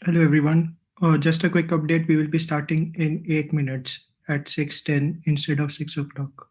Hello everyone. Just a quick update. We will be starting in 8 minutes at 6:10 instead of 6 o'clock.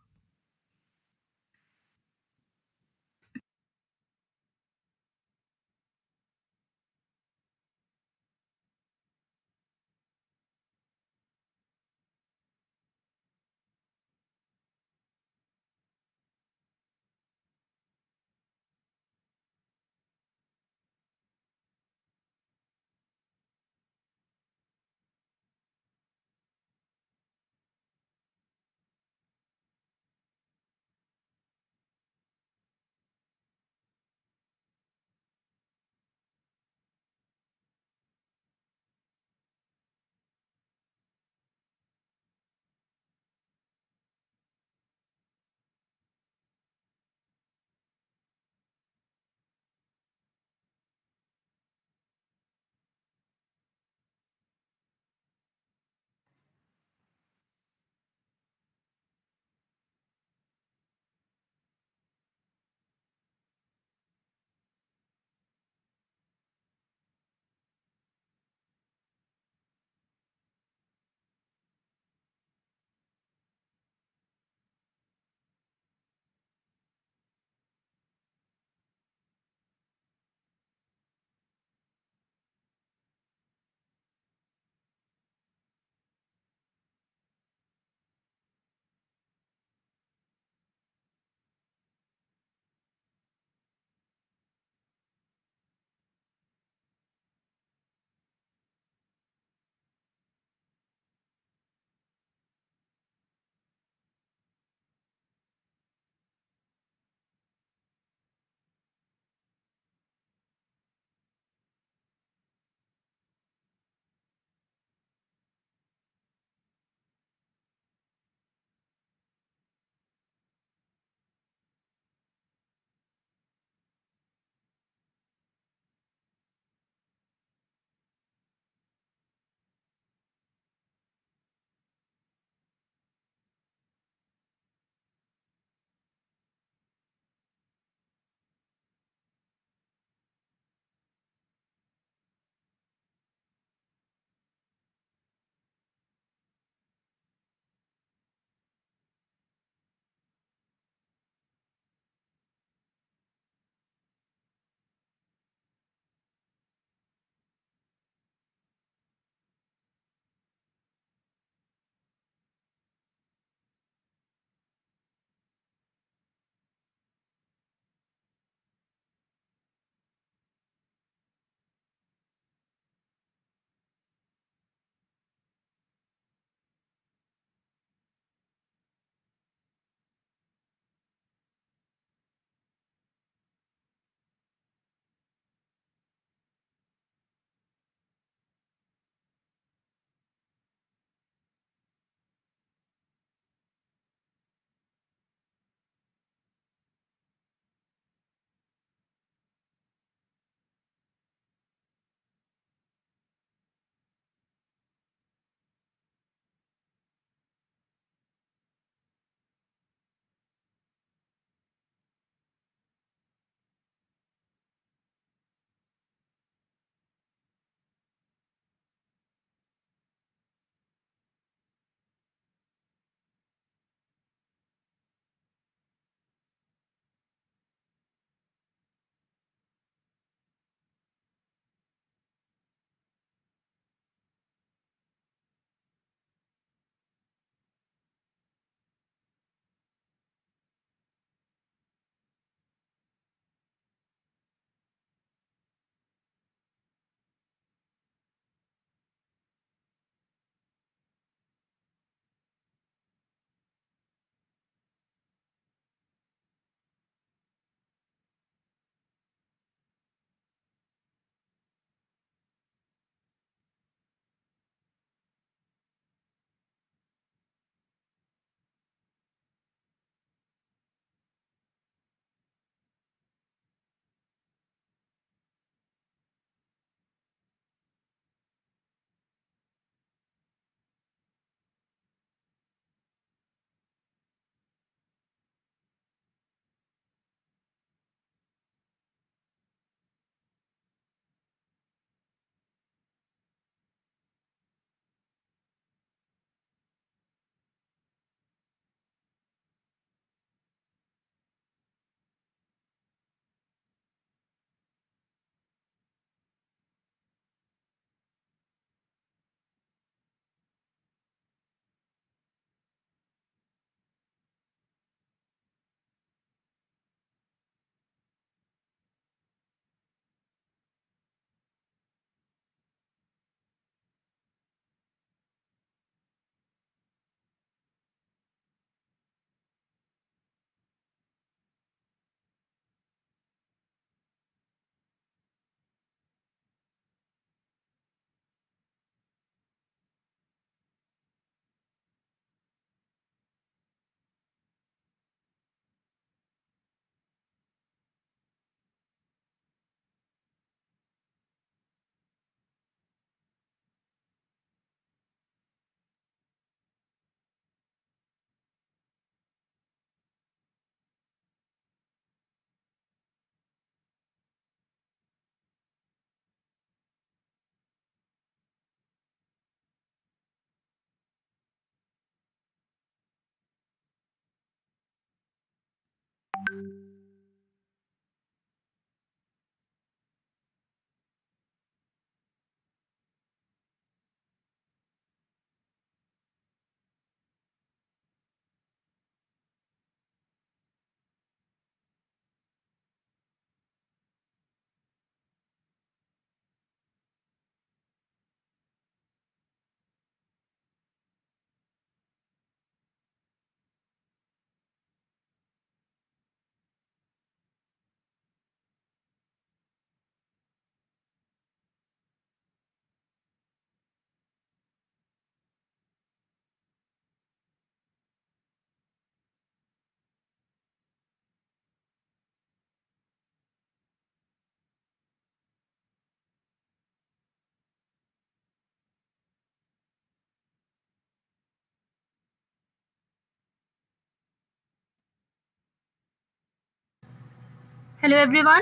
Hello everyone.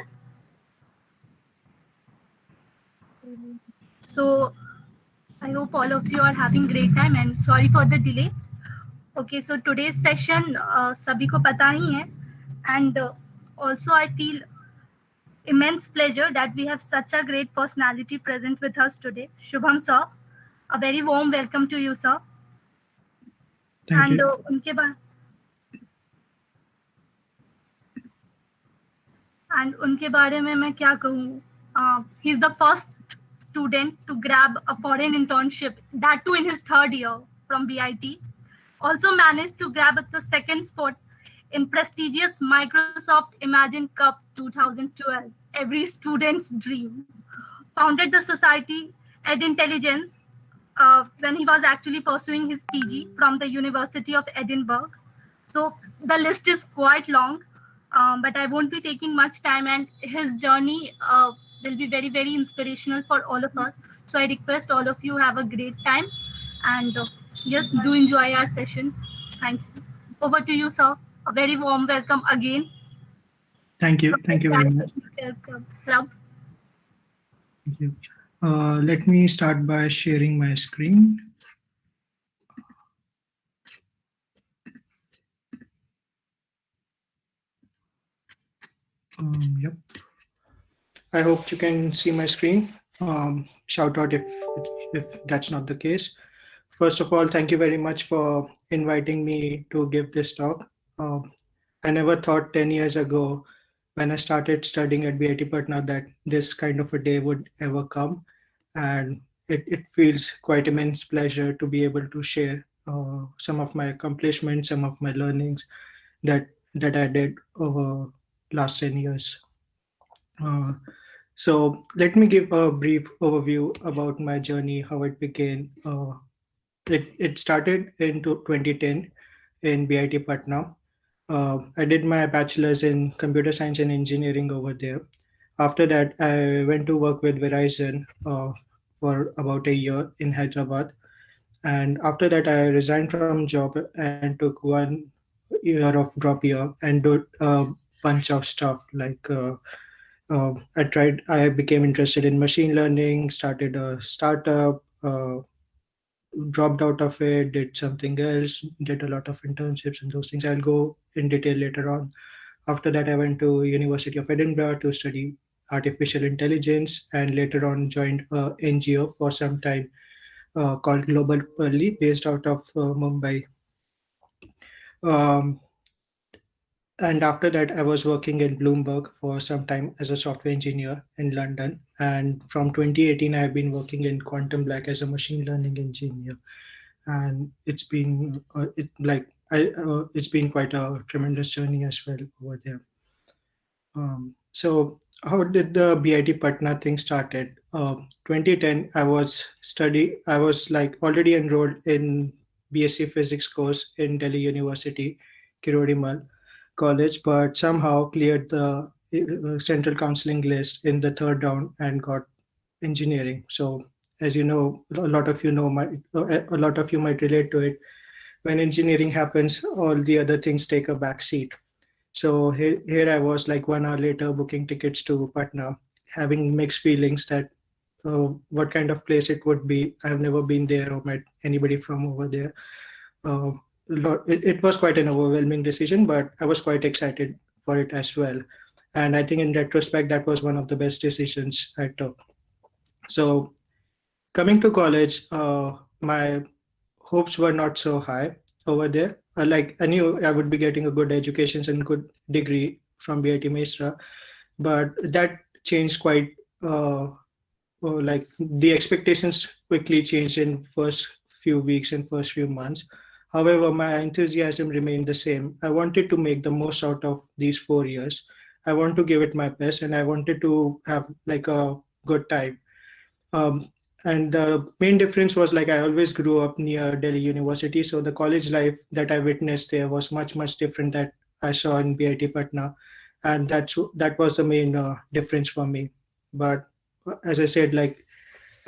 So I hope all of you are having great time and sorry for the delay. Okay, so today's session सभी को पता ही है and also I feel immense pleasure that we have such a great personality present with us today. Shubham sir, a very warm welcome to you sir. Thank And you. उनके बाद and उनके बारे में मैं क्या कहूँ? He is the first student to grab a foreign internship, that too in his third year from BIT. Also managed to grab the second spot in prestigious Microsoft Imagine Cup 2012, every student's dream. Founded the society Ed Intelligence when he was actually pursuing his PG from the University of Edinburgh. So the list is quite long, but I won't be taking much time, and his journey will be very, very inspirational for all of us. So I request all of you have a great time and just do enjoy our session. Thank you. Over to you, sir. A very warm welcome again Thank you. from the Thank you very entire much. club. Thank you. Let me start by sharing my screen. Yep. I hope you can see my screen. Shout out if that's not the case. First of all, thank you very much for inviting me to give this talk. I never thought 10 years ago when I started studying at BIT Patna that this kind of a day would ever come. And it feels quite immense pleasure to be able to share some of my accomplishments, some of my learnings that I did over last 10 years. Uh, so let me give a brief overview about my journey, how it began. It started in 2010 in BIT Patna. I did my bachelor's in computer science and engineering over there. After that, I went to work with Verizon for about a year in Hyderabad. And after that, I resigned from job and took 1 year of drop year and did a bunch of stuff I became interested in machine learning, started a startup, dropped out of it, did something else, did a lot of internships and those things. I'll go in detail later on. After that, I went to University of Edinburgh to study artificial intelligence, and later on joined a NGO for some time called Global Pearly, based out of Mumbai. Um, and after that, I was working in Bloomberg for some time as a software engineer in London. And from 2018, I have been working in Quantum Black as a machine learning engineer. And it's been quite a tremendous journey as well over there. So how did the BIT Patna thing started? 2010, I was like already enrolled in BSc Physics course in Delhi University, Kirodimal College, but somehow cleared the central counseling list in the third round and got engineering. So as you know, a lot of you might relate to it. When engineering happens, all the other things take a back seat. So here I was like 1 hour later booking tickets to Patna, having mixed feelings that what kind of place it would be. I've never been there or met anybody from over there. Uh, it was quite an overwhelming decision, but I was quite excited for it as well. And I think in retrospect, that was one of the best decisions I took. So coming to college, my hopes were not so high over there. Like I knew I would be getting a good education and good degree from BIT Mesra, but that changed quite. Like the expectations quickly changed in first few weeks and first few months. However, my enthusiasm remained the same. I wanted to make the most out of these 4 years. I want to give it my best, and I wanted to have like a good time. Um, and the main difference was like I always grew up near Delhi University, so the college life that I witnessed there was much different that I saw in BIT Patna, and that was the main difference for me. But as I said, like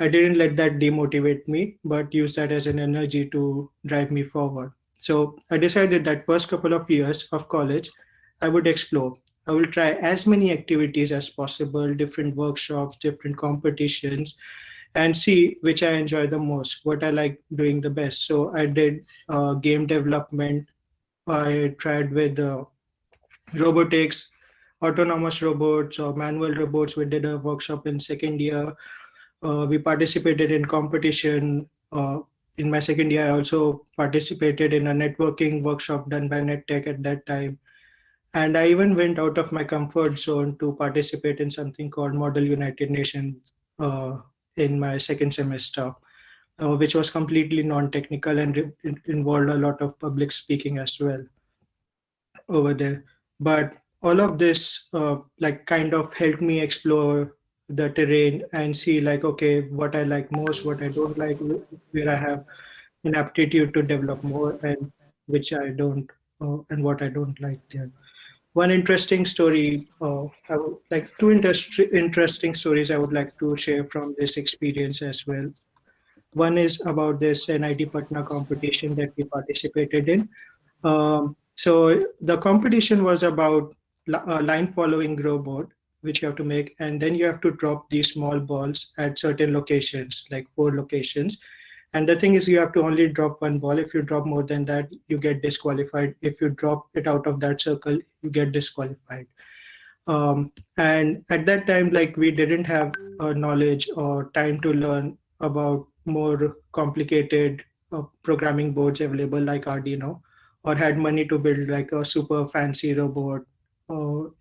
I didn't let that demotivate me, but use that as an energy to drive me forward. So I decided that first couple of years of college, I would explore. I will try as many activities as possible, different workshops, different competitions, and see which I enjoy the most, what I like doing the best. So I did game development. I tried with robotics, autonomous robots or manual robots. We did a workshop in second year. We participated in competition. In my second year, I also participated in a networking workshop done by NetTech at that time. And I even went out of my comfort zone to participate in something called Model United Nations uh, in my second semester, which was completely non-technical and involved a lot of public speaking as well over there. But all of this like kind of helped me explore the terrain and see like, okay, what I like most, what I don't like, where I have an aptitude to develop more, and which I don't, and what I don't like there. One interesting story, like two interesting stories I would like to share from this experience as well. One is about this NIT Patna competition that we participated in. So the competition was about a line following robot, which you have to make, and then you have to drop these small balls at certain locations, like 4 locations. And the thing is, you have to only drop one ball. If you drop more than that, you get disqualified. If you drop it out of that circle, you get disqualified. And at that time, like we didn't have knowledge or time to learn about more complicated programming boards available like Arduino, or had money to build like a super fancy robot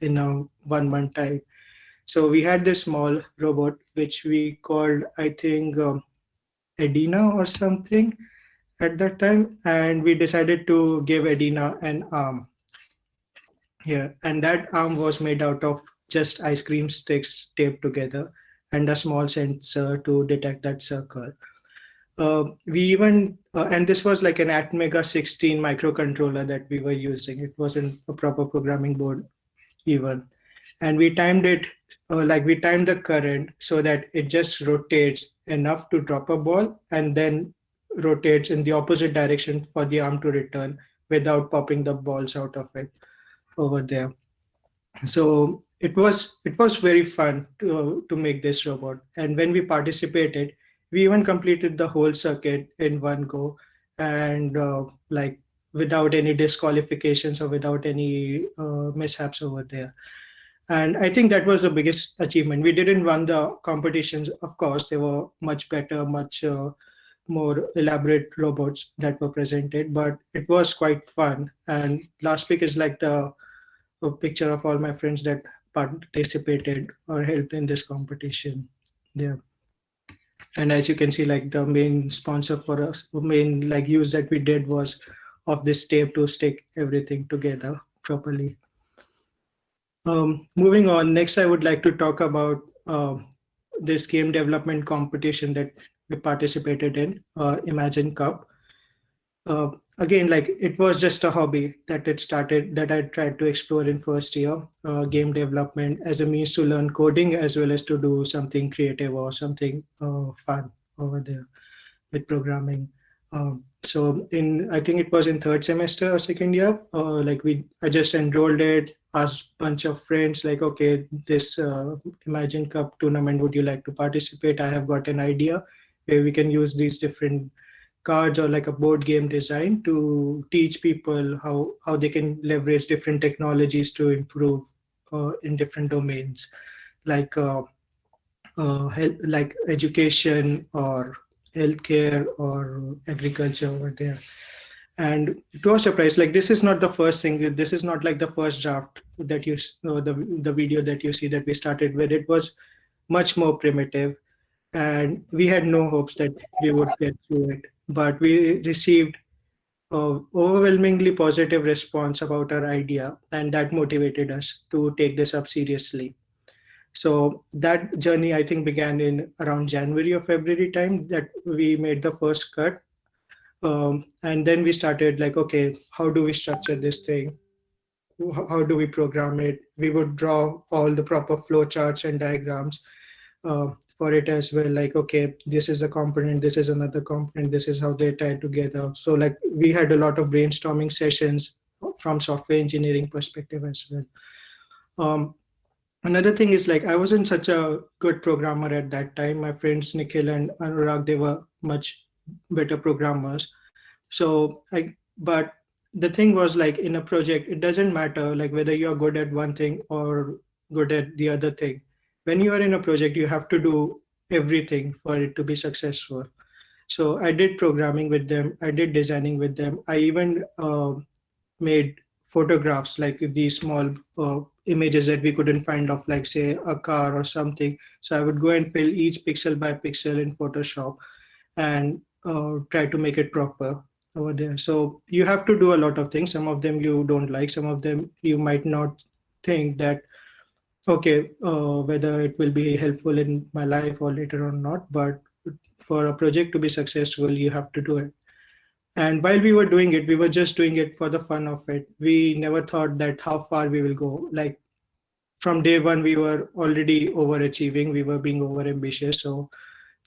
in a 1 month time. So we had this small robot which we called, I think, Edina or something at that time, and we decided to give Edina an arm. Yeah, and that arm was made out of just ice cream sticks taped together and a small sensor to detect that circle. We even, and this was like an Atmega 16 microcontroller that we were using. It wasn't a proper programming board even. And we timed it, like we timed the current so that it just rotates enough to drop a ball and then rotates in the opposite direction for the arm to return without popping the balls out of it over there. So it was very fun to make this robot. And when we participated, we even completed the whole circuit in one go, and like without any disqualifications or without any mishaps over there. And I think that was the biggest achievement. We didn't win the competitions, of course. They were much better, much more elaborate robots that were presented, but it was quite fun. And last week is like the a picture of all my friends that participated or helped in this competition. Yeah. And as you can see, like the main sponsor for us, main like use that we did was of this tape to stick everything together properly. Moving on, next I would like to talk about this game development competition that we participated in, Imagine Cup. Again, like it was just a hobby that it started that I tried to explore in first year, game development as a means to learn coding as well as to do something creative or something fun over there with programming. So in, I think it was in third semester or second year, like I just enrolled it, asked a bunch of friends like, okay, this Imagine Cup tournament, would you like to participate? I have got an idea where we can use these different cards or like a board game design to teach people how they can leverage different technologies to improve in different domains, like like education or healthcare or agriculture over there. And to our surprise, like this is not the first thing. This is not like the first draft that you the video that you see that we started with. It was much more primitive, and we had no hopes that we would get through it. But we received overwhelmingly positive response about our idea, and that motivated us to take this up seriously. So that journey, I think, began in around January or February time that we made the first cut. And then we started like, okay, how do we structure this thing? How do we program it? We would draw all the proper flow charts and diagrams for it as well. Like, okay, this is a component, this is another component, this is how they tie together. So like we had a lot of brainstorming sessions from software engineering perspective as well. Um, Another thing is like I wasn't such a good programmer at that time. My friends Nikhil and Anurag, they were much better programmers. So but the thing was like in a project, it doesn't matter like whether you're good at one thing or good at the other thing. When you are in a project, you have to do everything for it to be successful. So I did programming with them. I did designing with them. I even made photographs like these small images that we couldn't find of like say a car or something. So I would go and fill each pixel by pixel in Photoshop and try to make it proper over there. So you have to do a lot of things. Some of them you don't like, some of them you might not think that okay, whether it will be helpful in my life or later or not, but for a project to be successful you have to do it. And while we were doing it, we were just doing it for the fun of it. We never thought that how far we will go. Like from day one, we were already overachieving. We were being over ambitious. So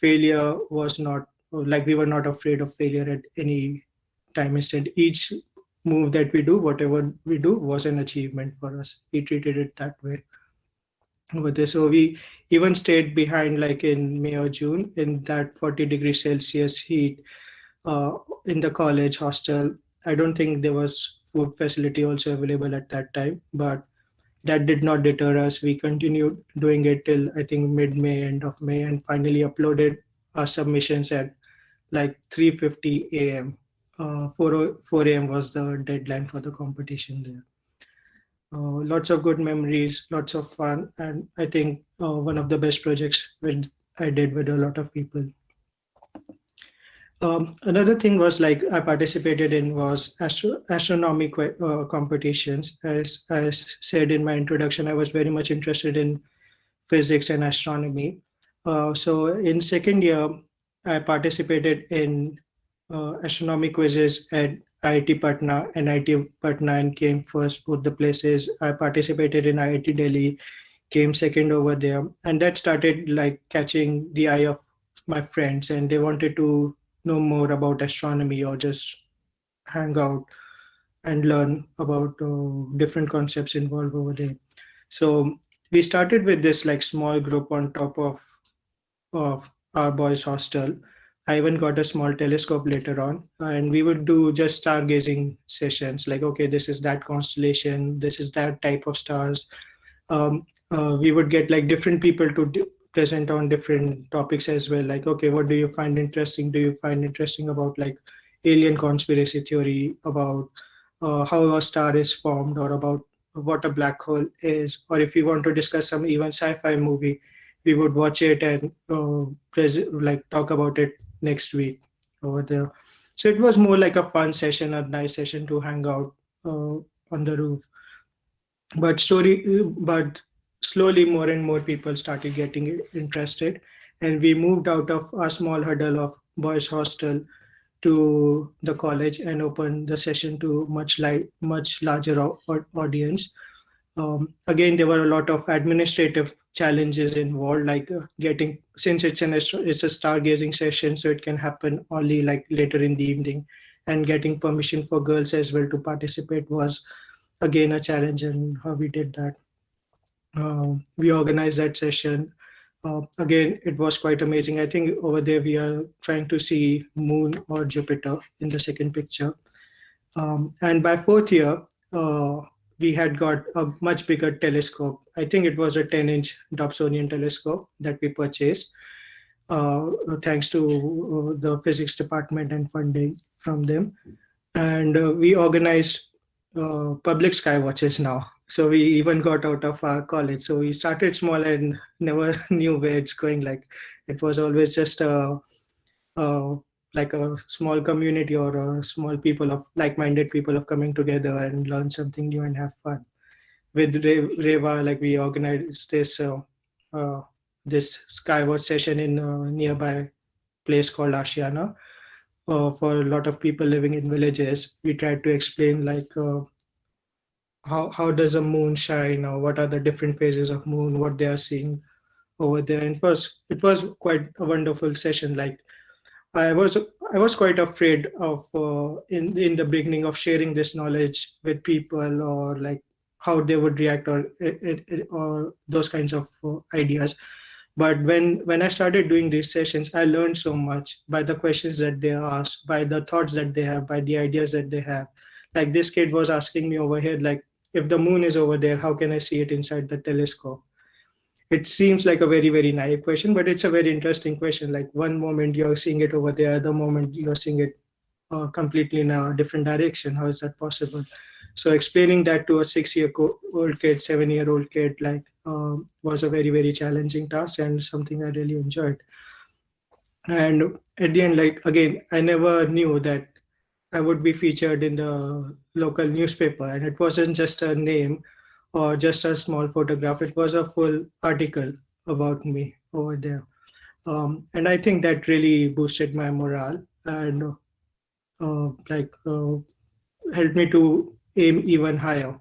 failure was not like we were not afraid of failure at any time. Instead, each move that we do, whatever we do, was an achievement for us. We treated it that way over there. So we even stayed behind, like in May or June, in that 40 degrees Celsius heat uh, in the college hostel. I don't think there was food facility also available at that time, but that did not deter us. We continued doing it till I think mid-May, end of May, and finally uploaded our submissions at like 3:50 a.m. 4 a.m. was the deadline for the competition there. Lots of good memories, lots of fun, and I think one of the best projects with I did with a lot of people. Another thing was like I participated in was astronomy competitions. As I said in my introduction, I was very much interested in physics and astronomy. So in second year, I participated in astronomy quizzes at IIT Patna and IIT Patna and came first both the places. I participated in IIT Delhi, came second over there, and that started like catching the eye of my friends, and they wanted to know more about astronomy or just hang out and learn about different concepts involved over there. So we started with this like small group on top of our boys' hostel. I even got a small telescope later on, and we would do just stargazing sessions. Like, okay, this is that constellation, this is that type of stars. We would get like different people to present on different topics as well. Like, okay, what do you find interesting? Do you find interesting about like alien conspiracy theory, about how a star is formed, or about what a black hole is? Or if you want to discuss some even sci-fi movie, we would watch it and like talk about it next week over there. So it was more like a fun session, a nice session to hang out on the roof. But slowly more and more people started getting interested, and we moved out of our small huddle of boys hostel to the college and opened the session to much larger audience. Again, there were a lot of administrative challenges involved, like getting, since it's a stargazing session, so it can happen only like later in the evening, and getting permission for girls as well to participate was again a challenge, and how we did that. We organized that session. Again, it was quite amazing. I think over there we are trying to see Moon or Jupiter in the second picture. And by fourth year, we had got a much bigger telescope. I think it was a 10-inch Dobsonian telescope that we purchased, thanks to the physics department and funding from them. And we organized public sky watches now. So we even got out of our college. So we started small and never knew where it's going. Like it was always just a like a small community or a small people of like-minded people of coming together and learn something new and have fun. With Reva, like we organized uh, this skywatch session in a nearby place called Ashiana. For a lot of people living in villages, we tried to explain like how does a moon shine, or what are the different phases of moon, what they are seeing over there. And it was quite a wonderful session. Like I was I was quite afraid of in the beginning of sharing this knowledge with people, or like how they would react, or those kinds of ideas. But when I started doing these sessions, I learned so much by the questions that they ask, by the thoughts that they have, by the ideas that they have. Like this kid was asking me over here, like, if the moon is over there, how can I see it inside the telescope? It seems like a very, very naive question, but it's a very interesting question. Like one moment you're seeing it over there, the moment you're seeing it completely in a different direction. How is that possible? So explaining that to a 6-year-old kid, 7-year-old kid, like was a very, very challenging task and something I really enjoyed. And at the end, like again, I never knew that I would be featured in the local newspaper, and it wasn't just a name or just a small photograph. It was a full article about me over there. And I think that really boosted my morale and helped me to aim even higher.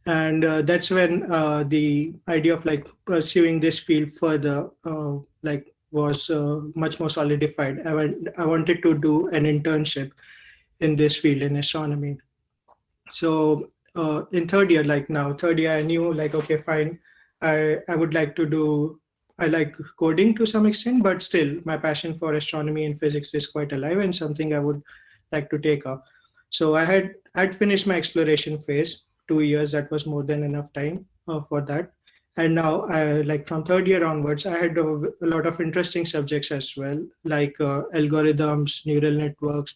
And that's when the idea of like pursuing this field further like was much more solidified. I wanted to do an internship in this field in astronomy. So in third year, like now third year, I knew like, okay, fine, I would like to do, I like coding to some extent, but still my passion for astronomy and physics is quite alive and something I would like to take up. So I'd finished my exploration phase, 2 years. That was more than enough time for that. And now I, like from third year onwards, I had a lot of interesting subjects as well, like algorithms, neural networks,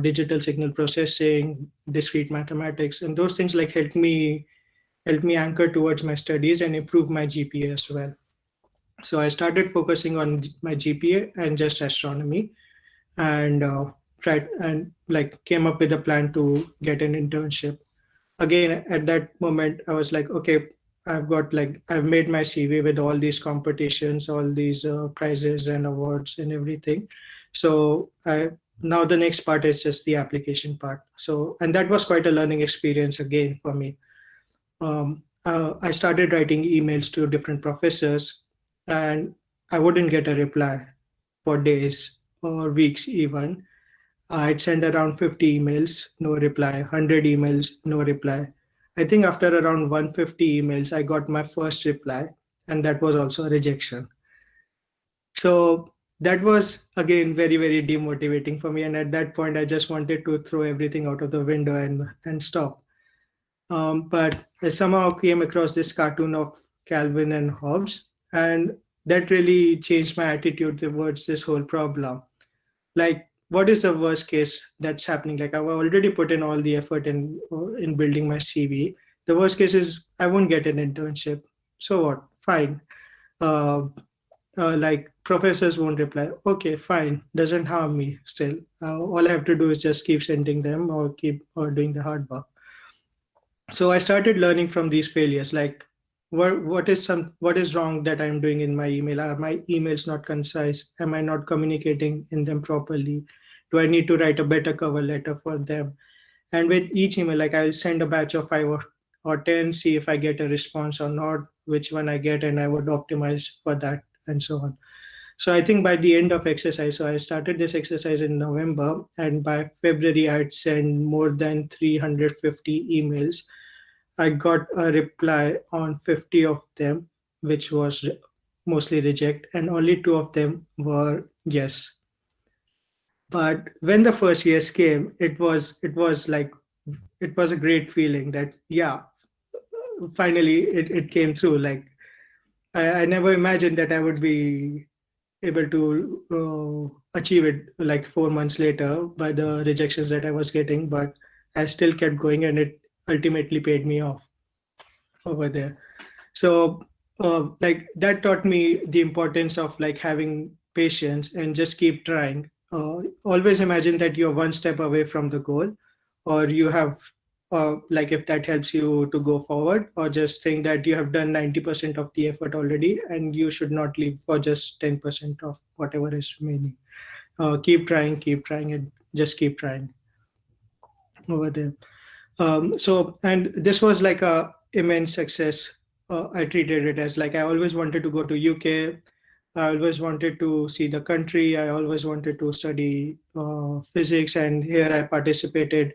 digital signal processing, discrete mathematics, and those things like help me anchor towards my studies and improve my GPA as well. So I started focusing on my GPA and just astronomy, and tried and like came up with a plan to get an internship. Again, at that moment, I was like, okay, I've made my CV with all these competitions, all these prizes and awards and everything. So I now the next part is just the application part. So, and that was quite a learning experience again for me. I started writing emails to different professors, and I wouldn't get a reply for days or weeks even. I'd send around 50 emails, no reply, 100 emails, no reply. I think after around 150 emails, I got my first reply, and that was also a rejection. So that was again very, very demotivating for me. And at that point, I just wanted to throw everything out of the window and stop. But I somehow came across this cartoon of Calvin and Hobbes, and that really changed my attitude towards this whole problem. Like, what is the worst case that's happening? Like, I've already put in all the effort in building my CV. The worst case is I won't get an internship. So what? Fine. Uh, like professors won't reply. Okay, fine. Doesn't harm me still. All I have to do is just keep sending them or keep or doing the hard work. So I started learning from these failures. Like, what is wrong that I'm doing in my email? Are my emails not concise? Am I not communicating in them properly? Do I need to write a better cover letter for them? And with each email, like I'll send a batch of five or 10, see if I get a response or not, which one I get, and I would optimize for that and so on. So I think by the end of exercise, so I started this exercise in November, and by February, I had sent more than 350 emails. I got a reply on 50 of them, which was mostly reject, and only 2 of them were yes. But when the first yes came, it was a great feeling that yeah, finally it came through. Like I never imagined that I would be able to achieve it like 4 months later by the rejections that I was getting, but I still kept going, and it ultimately paid me off over there. So like that taught me the importance of like having patience and just keep trying. Always imagine that you're one step away from the goal, or you have like if that helps you to go forward, or just think that you have done 90% of the effort already and you should not leave for just 10% of whatever is remaining. Keep trying, and just keep trying over there. So, and this was like a immense success. I treated it as like I always wanted to go to UK. I always wanted to see the country. I always wanted to study physics, and here I participated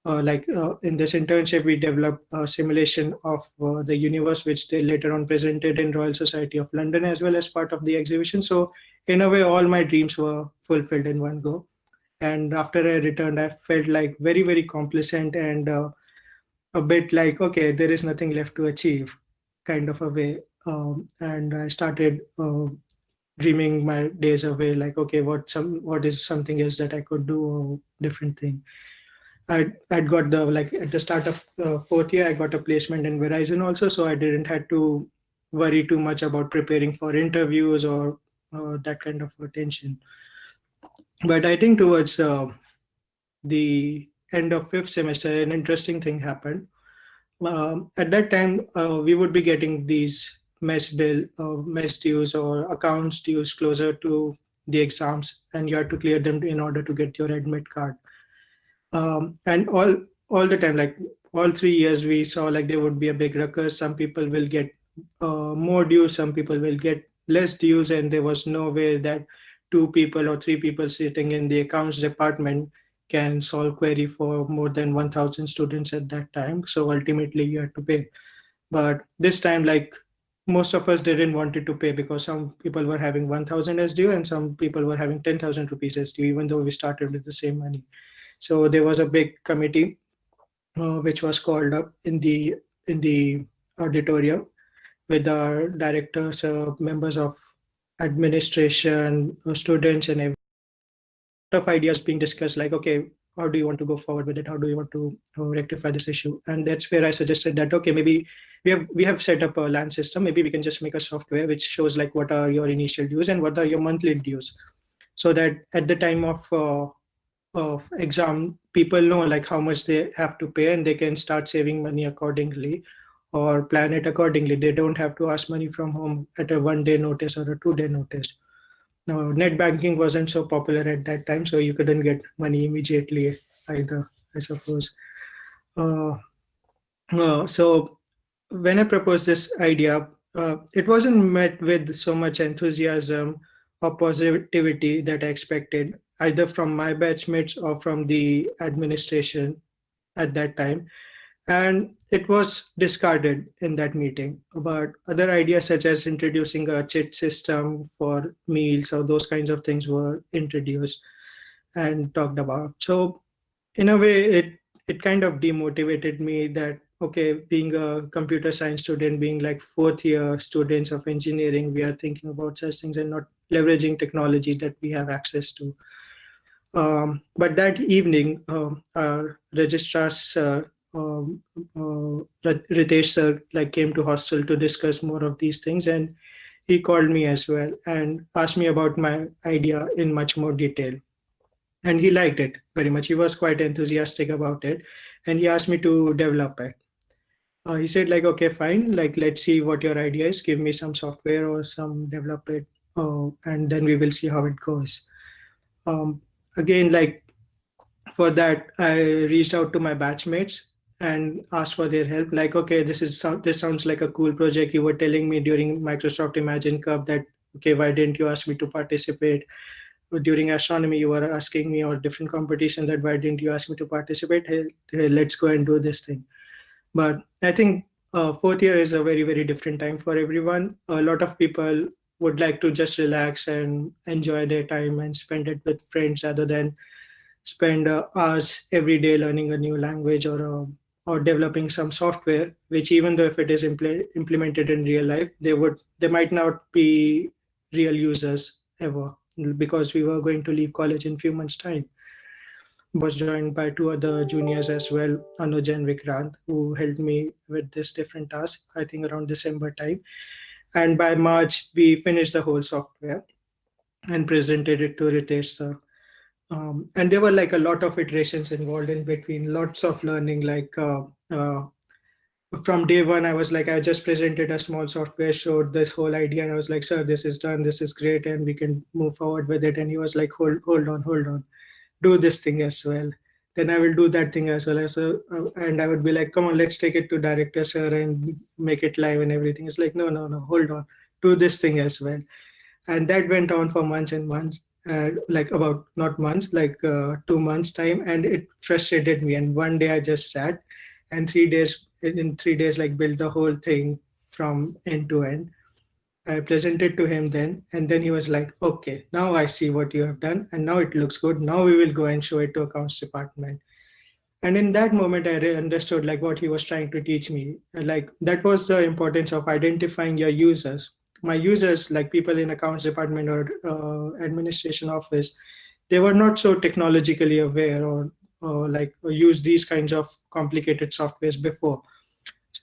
in this internship, we developed a simulation of the universe, which they later on presented in Royal Society of London as well as part of the exhibition. So in a way, all my dreams were fulfilled in one go. And after I returned, I felt like very, very complacent and a bit like, okay, there is nothing left to achieve, kind of a way. And I started dreaming my days away, like, okay, what is something else that I could do, or different thing. I'd got the like at the start of fourth year, I got a placement in Verizon also, so I didn't had to worry too much about preparing for interviews or that kind of attention. But I think towards the end of fifth semester, an interesting thing happened. At that time, we would be getting these mess dues or accounts dues closer to the exams, and you had to clear them in order to get your admit card. And all the time, like all 3 years, we saw like there would be a big ruckus. Some people will get more dues, some people will get less dues, and there was no way that two people or three people sitting in the accounts department can solve query for more than 1,000 students at that time. So ultimately, you had to pay. But this time, like most of us didn't wanted to pay because some people were having 1,000 as due and some people were having 10,000 rupees as due, even though we started with the same money. So there was a big committee which was called up in the auditorium with our directors, members of administration, students, and everything. Of ideas being discussed, like, okay, how do you want to go forward with it? How do you want to rectify this issue? And that's where I suggested that, okay, maybe we have set up a LAN system. Maybe we can just make a software which shows like what are your initial dues and what are your monthly dues, so that at the time of exam, people know like how much they have to pay and they can start saving money accordingly or plan it accordingly. They don't have to ask money from home at a 1 day notice or a 2 day notice. Now, net banking wasn't so popular at that time, so you couldn't get money immediately either, I suppose. Uh, so when I proposed this idea, it wasn't met with so much enthusiasm or positivity that I expected, either from my batchmates or from the administration at that time. And it was discarded in that meeting. But other ideas, such as introducing a chit system for meals or those kinds of things, were introduced and talked about. So in a way, it kind of demotivated me that, okay, being a computer science student, being like fourth year students of engineering, we are thinking about such things and not leveraging technology that we have access to. But that evening, our registrar sir, Ritesh sir, like came to hostel to discuss more of these things, and he called me as well and asked me about my idea in much more detail. And he liked it very much. He was quite enthusiastic about it, and he asked me to develop it. He said like, okay, fine, like let's see what your idea is. Give me some software or some develop it, and then we will see how it goes. Again, like for that, I reached out to my batchmates and asked for their help. Like, okay, this sounds like a cool project. You were telling me during Microsoft Imagine Cup that, okay, why didn't you ask me to participate? During astronomy, you were asking me, or different competitions, that why didn't you ask me to participate? Hey, let's go and do this thing. But I think fourth year is a very, very different time for everyone. A lot of people would like to just relax and enjoy their time and spend it with friends rather than spend hours every day learning a new language or developing some software, which, even though if it is implemented in real life, they might not be real users ever, because we were going to leave college in few months' time. Was joined by two other juniors as well, Anuj and Vikrant, who helped me with this different task, I think around December time. And by March, we finished the whole software and presented it to Ritesh sir. And there were like a lot of iterations involved in between, lots of learning. Like from day one, I was like, I just presented a small software, showed this whole idea, and I was like, sir, this is done, this is great, and we can move forward with it. And he was like, hold on, do this thing as well. Then I will do that thing as well. And I would be like, come on, let's take it to director sir and make it live and everything. It's like, no, hold on, do this thing as well. And that went on for months and months. like about not months, like 2 months time, and it frustrated me. And one day I just sat, and 3 days in 3 days, like built the whole thing from end to end. I presented to him then, and then he was like, "Okay, now I see what you have done, and now it looks good. Now we will go and show it to accounts department." And in that moment, I understood like what he was trying to teach me. Like that was the importance of identifying your users. My users, like people in accounts department or administration office, they were not so technologically aware or like use these kinds of complicated softwares before.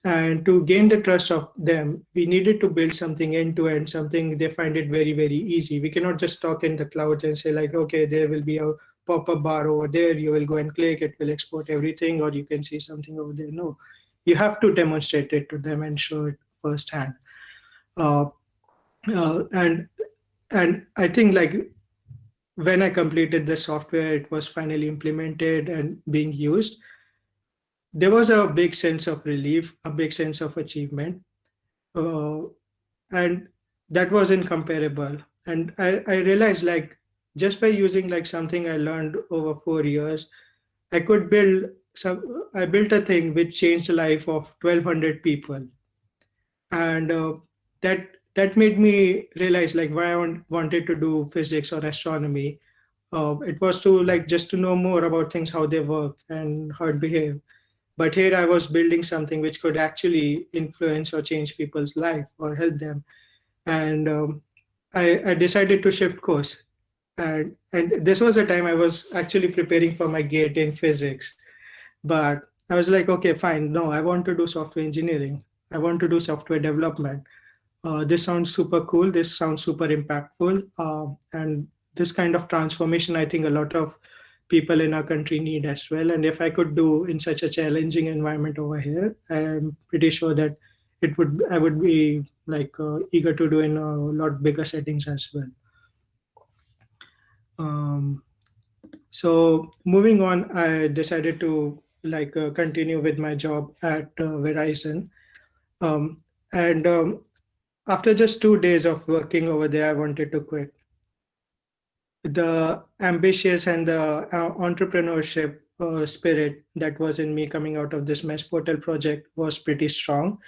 And to gain the trust of them, we needed to build something end to end, something they find it very, very easy. We cannot just talk in the clouds and say, like, okay, there will be a pop up bar over there. You will go and click, it will export everything, or you can see something over there. No, you have to demonstrate it to them and show it firsthand. Uh, uh, and and I think like when I completed the software, it was finally implemented and being used. There was a big sense of relief, a big sense of achievement, uh, and that was incomparable. And I realized like just by using like something I learned over 4 years, I could build I built a thing which changed the life of 1,200 people. And that made me realize like why I wanted to do physics or astronomy. It was to like just to know more about things, how they work and how it behave. But here I was building something which could actually influence or change people's life or help them. And I decided to shift course. And this was the time I was actually preparing for my gate in physics. But I was like, okay, fine. No, I want to do software engineering. I want to do software development. This sounds super cool. This sounds super impactful. And this kind of transformation, I think a lot of people in our country need as well. And if I could do in such a challenging environment over here, I'm pretty sure that I would be like eager to do in a lot bigger settings as well. Um, so moving on, I decided to like continue with my job at Verizon. Um, and After just 2 days of working over there, I wanted to quit. The ambitious and the entrepreneurship spirit that was in me coming out of this mesh portal project was pretty strong.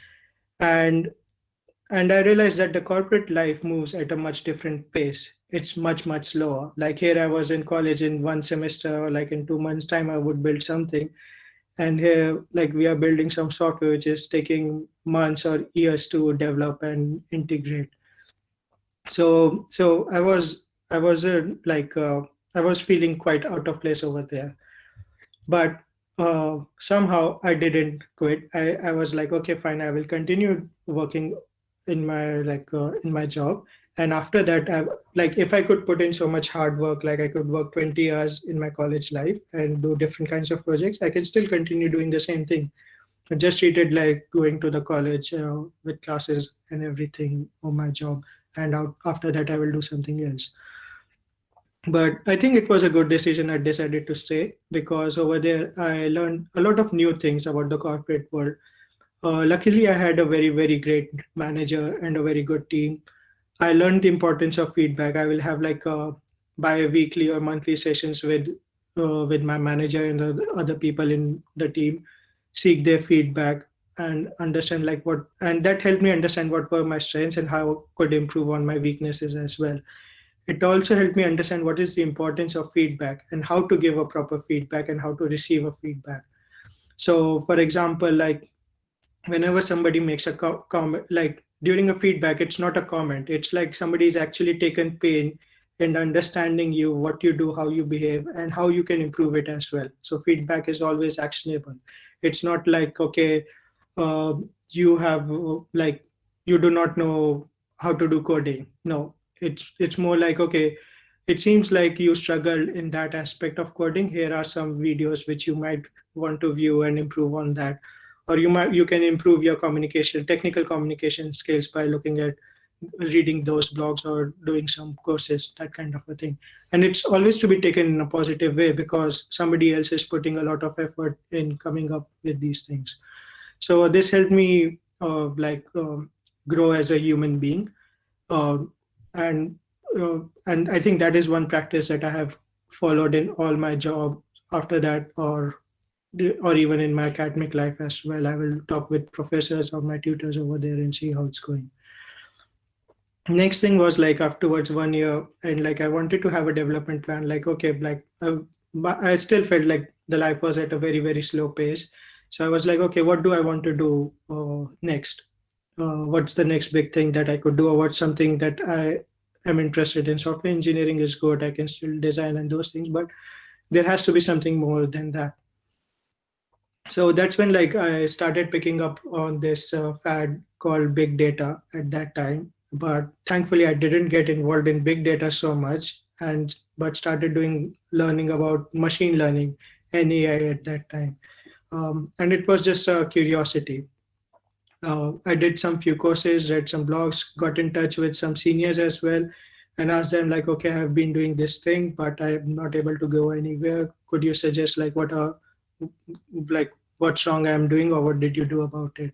And and I realized that the corporate life moves at a much different pace. It's much, much slower. Like here, I was in college in one semester, or like in 2 months' time, I would build something. And here, like we are building some software which is taking months or years to develop and integrate. So I was feeling quite out of place over there. But somehow I didn't quit. I was like, okay, fine, I will continue working in my job. And after that, like if I could put in so much hard work, like I could work 20 hours in my college life and do different kinds of projects, I can still continue doing the same thing. I just treat it like going to the college with classes and everything for my job. And after that, I will do something else. But I think it was a good decision. I decided to stay because over there I learned a lot of new things about the corporate world. Luckily, I had a very, very great manager and a very good team. I learned the importance of feedback. I will have like bi-weekly or monthly sessions with my manager and the other people in the team, seek their feedback and understand like what, and that helped me understand what were my strengths and how I could improve on my weaknesses as well. It also helped me understand what is the importance of feedback and how to give a proper feedback and how to receive a feedback. So, for example, like whenever somebody makes a comment, like during a feedback, it's not a comment. It's like somebody's actually taken pain in understanding you, what you do, how you behave, and how you can improve it as well. So, feedback is always actionable. It's not like, okay, you have like you do not know how to do coding. No, it's more like, okay, it seems like you struggled in that aspect of coding. Here are some videos which you might want to view and improve on that. Or you can improve your technical communication skills by looking at reading those blogs or doing some courses, that kind of a thing. And it's always to be taken in a positive way because somebody else is putting a lot of effort in coming up with these things. So this helped me grow as a human being. uh, and and I think that is one practice that I have followed in all my job after that, or even in my academic life as well. I will talk with professors or my tutors over there and see how it's going. Next thing was like afterwards 1 year, and like I wanted to have a development plan. Like okay, like but I still felt like the life was at a very very slow pace. So I was like, okay, what do I want to do next? What's the next big thing that I could do, or what's something that I am interested in? Software engineering is good, I can still design and those things, but there has to be something more than that. So that's when like I started picking up on this fad called big data at that time. But thankfully I didn't get involved in big data so much, and but started doing learning about machine learning and AI at that time. And it was just a curiosity. I did some few courses, read some blogs, got in touch with some seniors as well, and asked them like, okay, I've been doing this thing, but I'm not able to go anywhere. Could you suggest like like what's wrong I'm doing, or what did you do about it?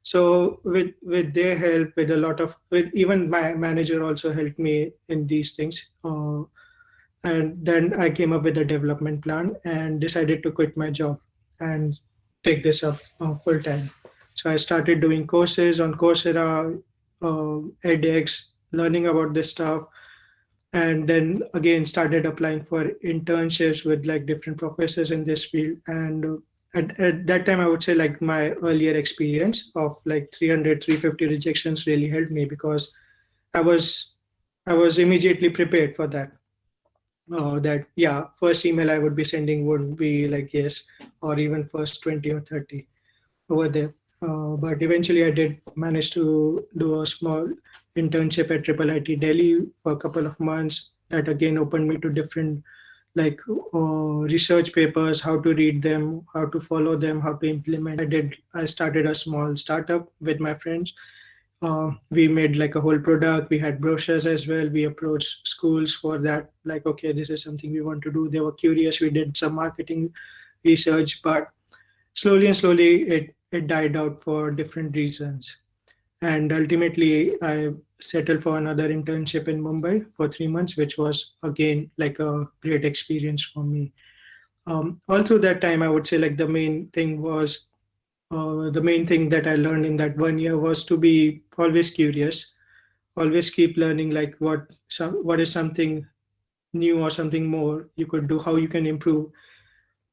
So with their help, with a lot of, with even my manager also helped me in these things. And then I came up with a development plan and decided to quit my job and take this up full time. So I started doing courses on Coursera, edX, learning about this stuff, and then again started applying for internships with like different professors in this field. And at that time, I would say like my earlier experience of like 300, 350 rejections really helped me, because I was I was immediately prepared for that. That yeah, first email I would be sending would be like yes, or even first 20 or 30 over there. But eventually, I did manage to do a small internship at Triple IT Delhi for a couple of months. That again opened me to different like research papers, how to read them, how to follow them, how to implement. I started a small startup with my friends. We made like a whole product. We had brochures as well. We approached schools for that. Like, okay, this is something we want to do. They were curious. We did some marketing research, but slowly and slowly it died out for different reasons. And ultimately, I settled for another internship in Mumbai for 3 months, which was again like a great experience for me. All through that time, I would say like the main thing that I learned in that 1 year was to be always curious, always keep learning like what is something new or something more you could do, how you can improve.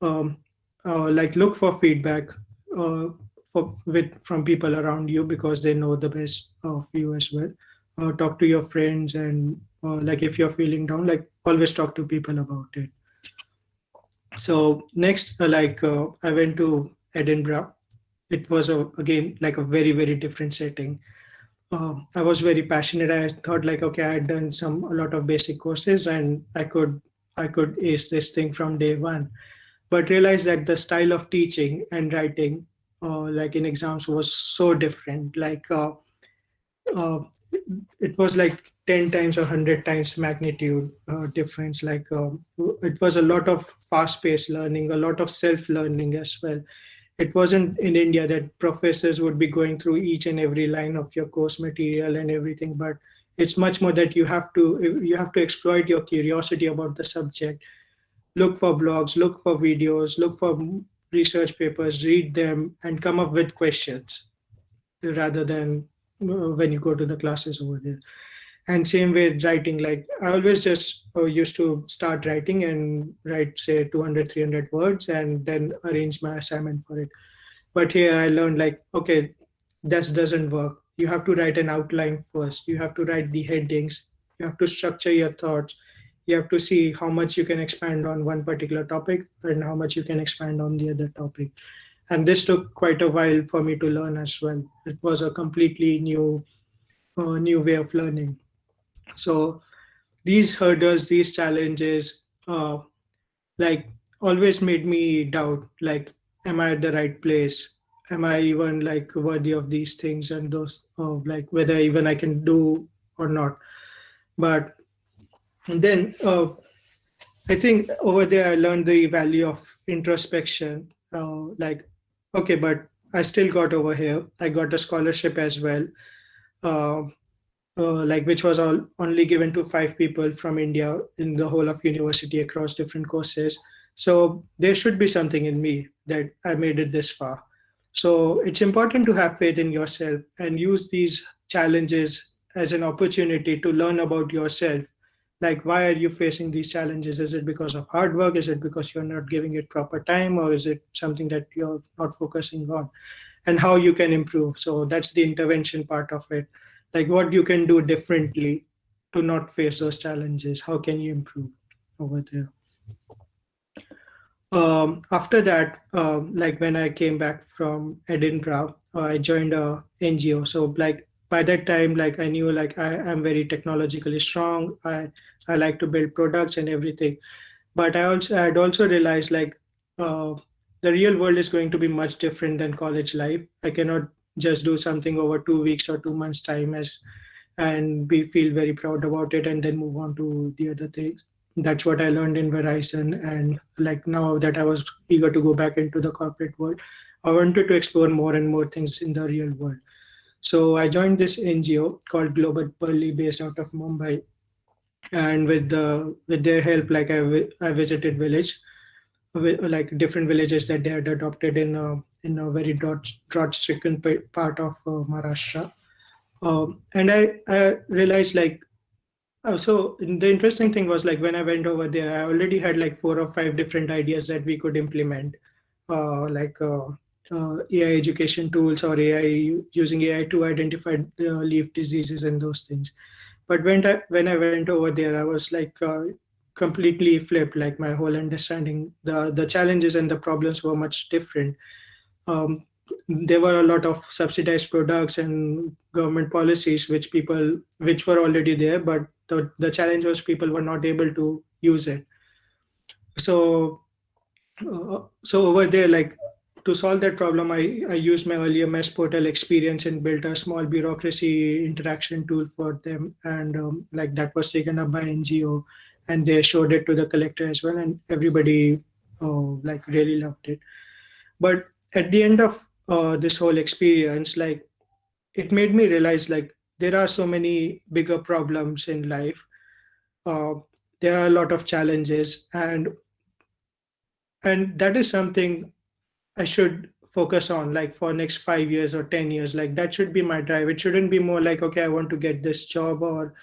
Um, like look for feedback from people around you, because they know the best of you as well. Talk to your friends, and like if you're feeling down, like always talk to people about it. So next, I went to Edinburgh. It was again like a very very different setting. I was very passionate. I thought like, okay, I had done a lot of basic courses, and I could ace this thing from day one. But realized that the style of teaching and writing, like in exams, was so different. Uh, it was like 10 times or 100 times magnitude difference. It was a lot of fast-paced learning, a lot of self-learning as well. It wasn't in India that professors would be going through each and every line of your course material and everything, but it's much more that you have to exploit your curiosity about the subject. Look for blogs, look for videos, look for research papers, read them, and come up with questions rather than when you go to the classes over there. And same with writing, like I always just used to start writing and write say 200, 300 words and then arrange my assignment for it. But here I learned like, okay, this doesn't work. You have to write an outline first. You have to write the headings. You have to structure your thoughts. You have to see how much you can expand on one particular topic and how much you can expand on the other topic. And this took quite a while for me to learn as well. It was a completely new way of learning. So these hurdles, these challenges, like always made me doubt, like, am I at the right place? Am I even like worthy of these things, and those like whether even I can do or not? But then I think over there I learned the value of introspection. Like, okay, but I still got over here. I got a scholarship as well. Uh, like which was all only given to 5 people from India in the whole of university across different courses. So there should be something in me that I made it this far. So it's important to have faith in yourself and use these challenges as an opportunity to learn about yourself. Like, why are you facing these challenges? Is it because of hard work? Is it because you're not giving it proper time? Or is it something that you're not focusing on? And how you can improve. So that's the intervention part of it. Like what you can do differently to not face those challenges. How can you improve over there? After that, like when I came back from Edinburgh, I joined a NGO. So like by that time, like I knew like I am very technologically strong. I like to build products and everything. But I had also realized like uh, the real world is going to be much different than college life. I cannot just do something over 2 weeks or 2 months time as and be feel very proud about it and then move on to the other things. That's what I learned in Verizon, and like now that I was eager to go back into the corporate world, I wanted to explore more and more things in the real world. So I joined this NGO called Global Pearly, based out of Mumbai, and with their help, like I visited like different villages that they had adopted in a very drought-stricken part of Maharashtra. And I realized like so the interesting thing was like when I went over there, I already had like 4 or 5 different ideas that we could implement, AI education tools or using AI to identify leaf diseases and those things. But when I went over there, I was like completely flipped. Like my whole understanding, the challenges and the problems were much different. Um, there were a lot of subsidized products and government policies which were already there, but the challenge was people were not able to use it. So so over there, like to solve that problem, I used my earlier mess portal experience and built a small bureaucracy interaction tool for them, and like that was taken up by NGO, and they showed it to the collector as well, and everybody like really loved it. But at the end of this whole experience, like it made me realize like there are so many bigger problems in life. uh, there are a lot of challenges, and that is something I should focus on like for next 5 years or 10 years. Like that should be my drive. It shouldn't be more like, okay, I want to get this job or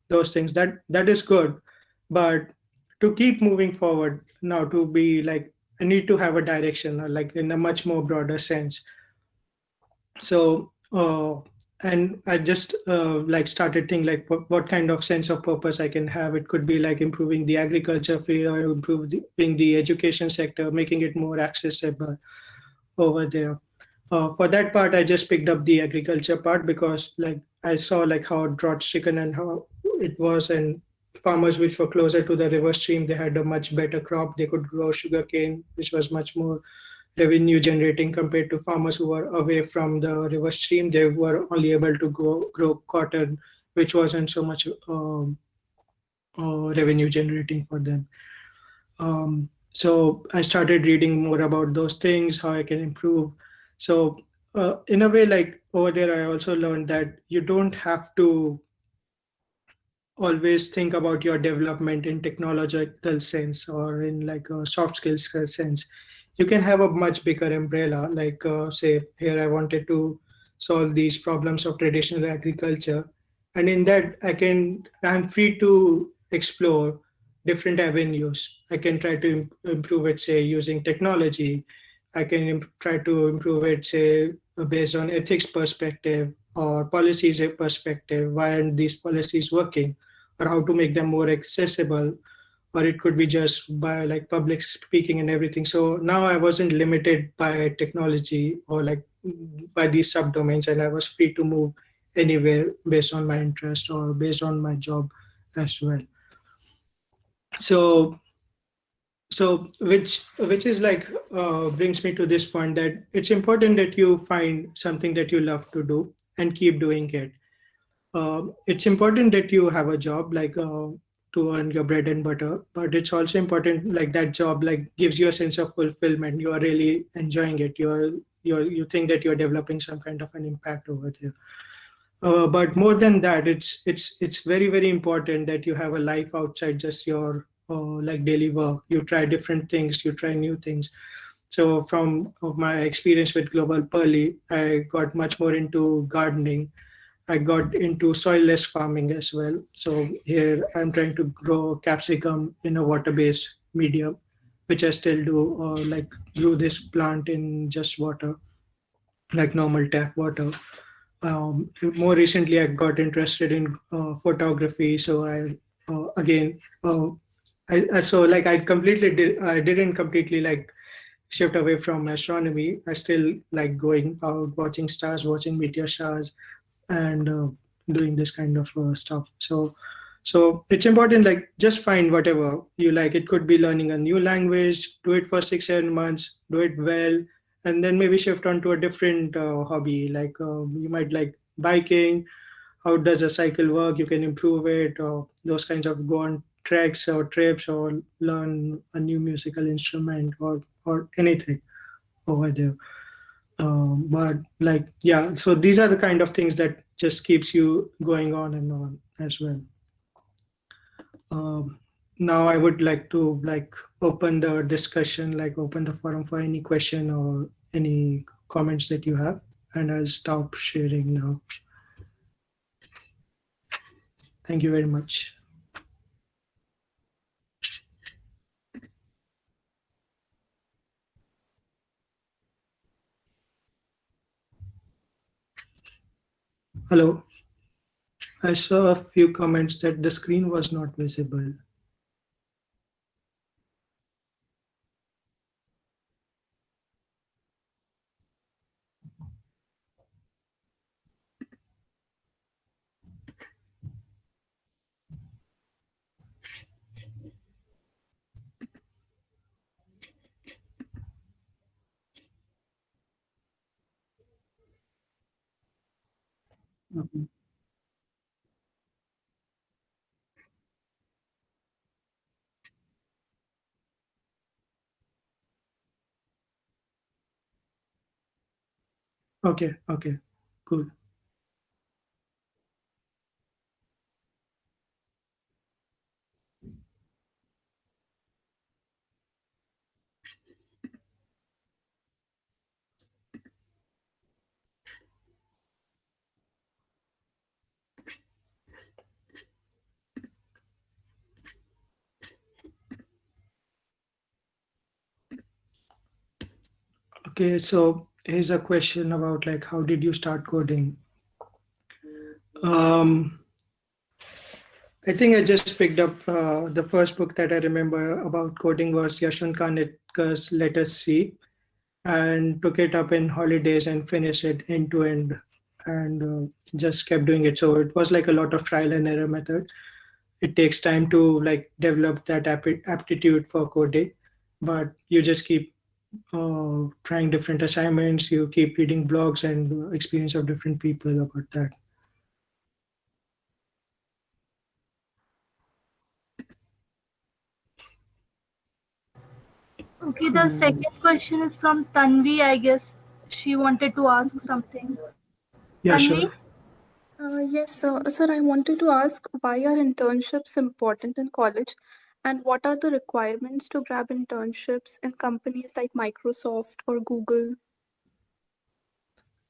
those things. That is good, but to keep moving forward now, to be like I need to have a direction, or like in a much more broader sense. So and I just like started thinking like what kind of sense of purpose I can have. It could be like improving the agriculture field or improving the education sector, making it more accessible over there. For that part, I just picked up the agriculture part because like I saw like how drought stricken and how it was, and farmers which were closer to the river stream, they had a much better crop. They could grow sugarcane, which was much more revenue generating compared to farmers who were away from the river stream. They were only able to grow cotton, which wasn't so much revenue generating for them. So I started reading more about those things, how I can improve. So in a way, like over there, I also learned that you don't have to always think about your development in technological sense or in like a soft skills sense. You can have a much bigger umbrella, like say here I wanted to solve these problems of traditional agriculture, and in that I'm free to explore different avenues. I can try to improve it, say using technology. I can try to improve it, say based on ethics perspective or policies perspective. Why aren't these policies working, or how to make them more accessible, or it could be just by like public speaking and everything. So now I wasn't limited by technology or like by these subdomains, and I was free to move anywhere based on my interest or based on my job as well. So which is like brings me to this point that it's important that you find something that you love to do and keep doing it. It's important that you have a job like to earn your bread and butter, but it's also important like that job like gives you a sense of fulfillment. You are really enjoying it. You think that you're developing some kind of an impact over there. But more than that, it's very very important that you have a life outside just your like daily work. You try different things, you try new things. So from my experience with Global Pearly, I got much more into gardening. I got into soilless farming as well. So here I'm trying to grow capsicum in a water-based medium, which I still do, like grew this plant in just water, like normal tap water. More recently, I got interested in photography. So again, so like I didn't completely like shift away from astronomy. I still like going out, watching stars, watching meteor showers, and doing this kind of stuff. So it's important, like just find whatever you like. It could be learning a new language, do it for 6 7 months, do it well, and then maybe shift on to a different hobby. Like you might like biking. How does a cycle work? You can improve it, or those kinds of go on treks or trips, or learn a new musical instrument, or anything over there. But like, yeah, so these are the kind of things that just keeps you going on and on as well. um, Now I would like to like open the discussion, like open the forum for any question or any comments that you have, and I'll stop sharing now. Thank you very much. Hello. I saw a few comments that the screen was not visible. Mhm. Okay, okay, cool. Okay, so here's a question about like how did you start coding? Um, I think I just picked up the first book that I remember about coding was Yashwant Kanitkar's Let Us See, and took it up in holidays and finished it end to end, and just kept doing it. So it was like a lot of trial and error method. It takes time to like develop that aptitude for coding, but you just keep trying different assignments. You keep reading blogs and experience of different people about that. Okay, the Um, second question is from Tanvi, I guess. She wanted to ask something. yeah, Tanvi? sure. Yes, sir, I wanted to ask why are internships important in college and what are the requirements to grab internships in companies like Microsoft or Google?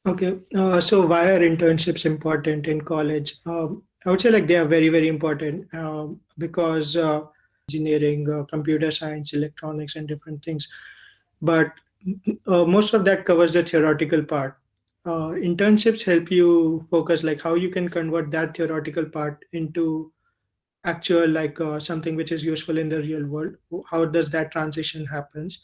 Okay, so why are internships important in college? I would say like they are very, very important because engineering, computer science, electronics, and different things. But most of that covers the theoretical part. Internships help you focus like how you can convert that theoretical part into actual like something which is useful in the real world. How does that transition happens?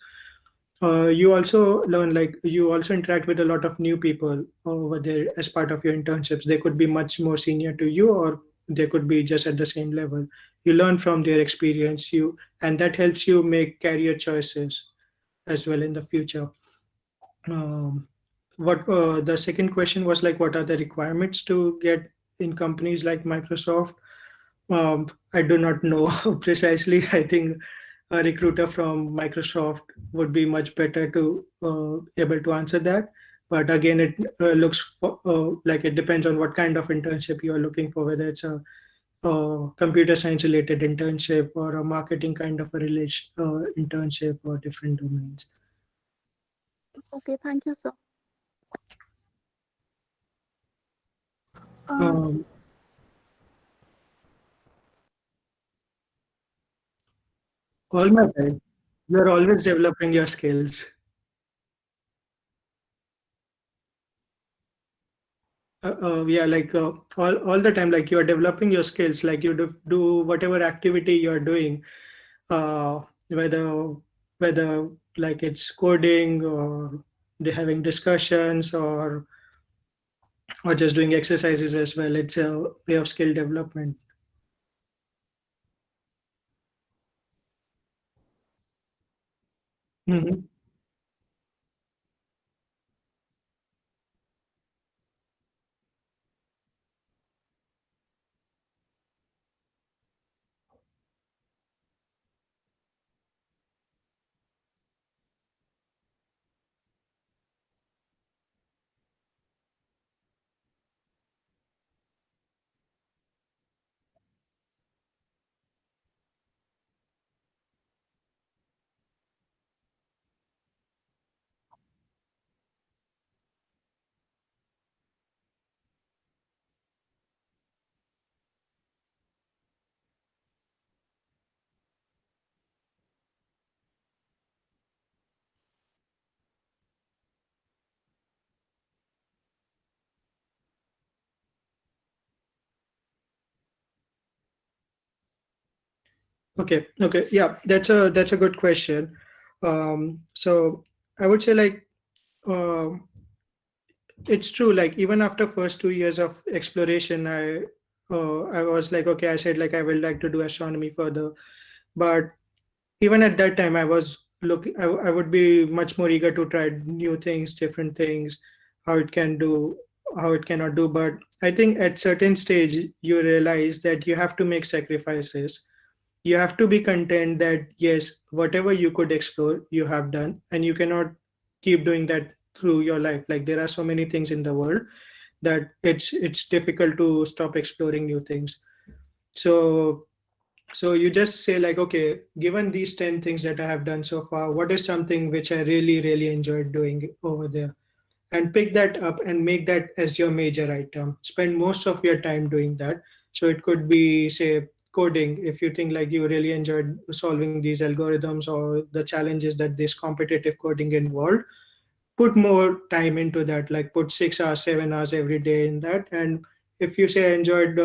You also learn like you also interact with a lot of new people over there as part of your internships. They could be much more senior to you, or they could be just at the same level. You learn from their experience, you and that helps you make career choices as well in the future. um, what The second question was like what are the requirements to get in companies like Microsoft? I do not know precisely. I think a recruiter from Microsoft would be much better to able to answer that. But again, it like it depends on what kind of internship you are looking for, whether it's a computer science related internship or a marketing kind of a internship or different domains. Okay, thank you, sir. Uh, Um, all my time, you're always developing your skills. Yeah, like all the time, like you are developing your skills, like you do whatever activity you are doing, uh, whether whether like it's coding or they having discussions or just doing exercises as well. It's a way of skill development. Mhm. Okay, yeah, that's a good question. So I would say like um it's true. Like even after first 2 years of exploration, I was like, okay, I said like I would like to do astronomy further, but even at that time, I was looking. I would be much more eager to try new things, different things, how it can do, how it cannot do. But I think at certain stage, you realize that you have to make sacrifices. You have to be content that yes, whatever you could explore, you have done, and you cannot keep doing that through your life. Like there are so many things in the world that it's difficult to stop exploring new things. So you just say like, okay, given these 10 things that I have done so far, what is something which I really really enjoyed doing over there, and pick that up and make that as your major item. Spend most of your time doing that. So it could be, say, coding. If you think like you really enjoyed solving these algorithms or the challenges that this competitive coding involved, put more time into that, like put 6 hours 7 hours every day in that. And if you say I enjoyed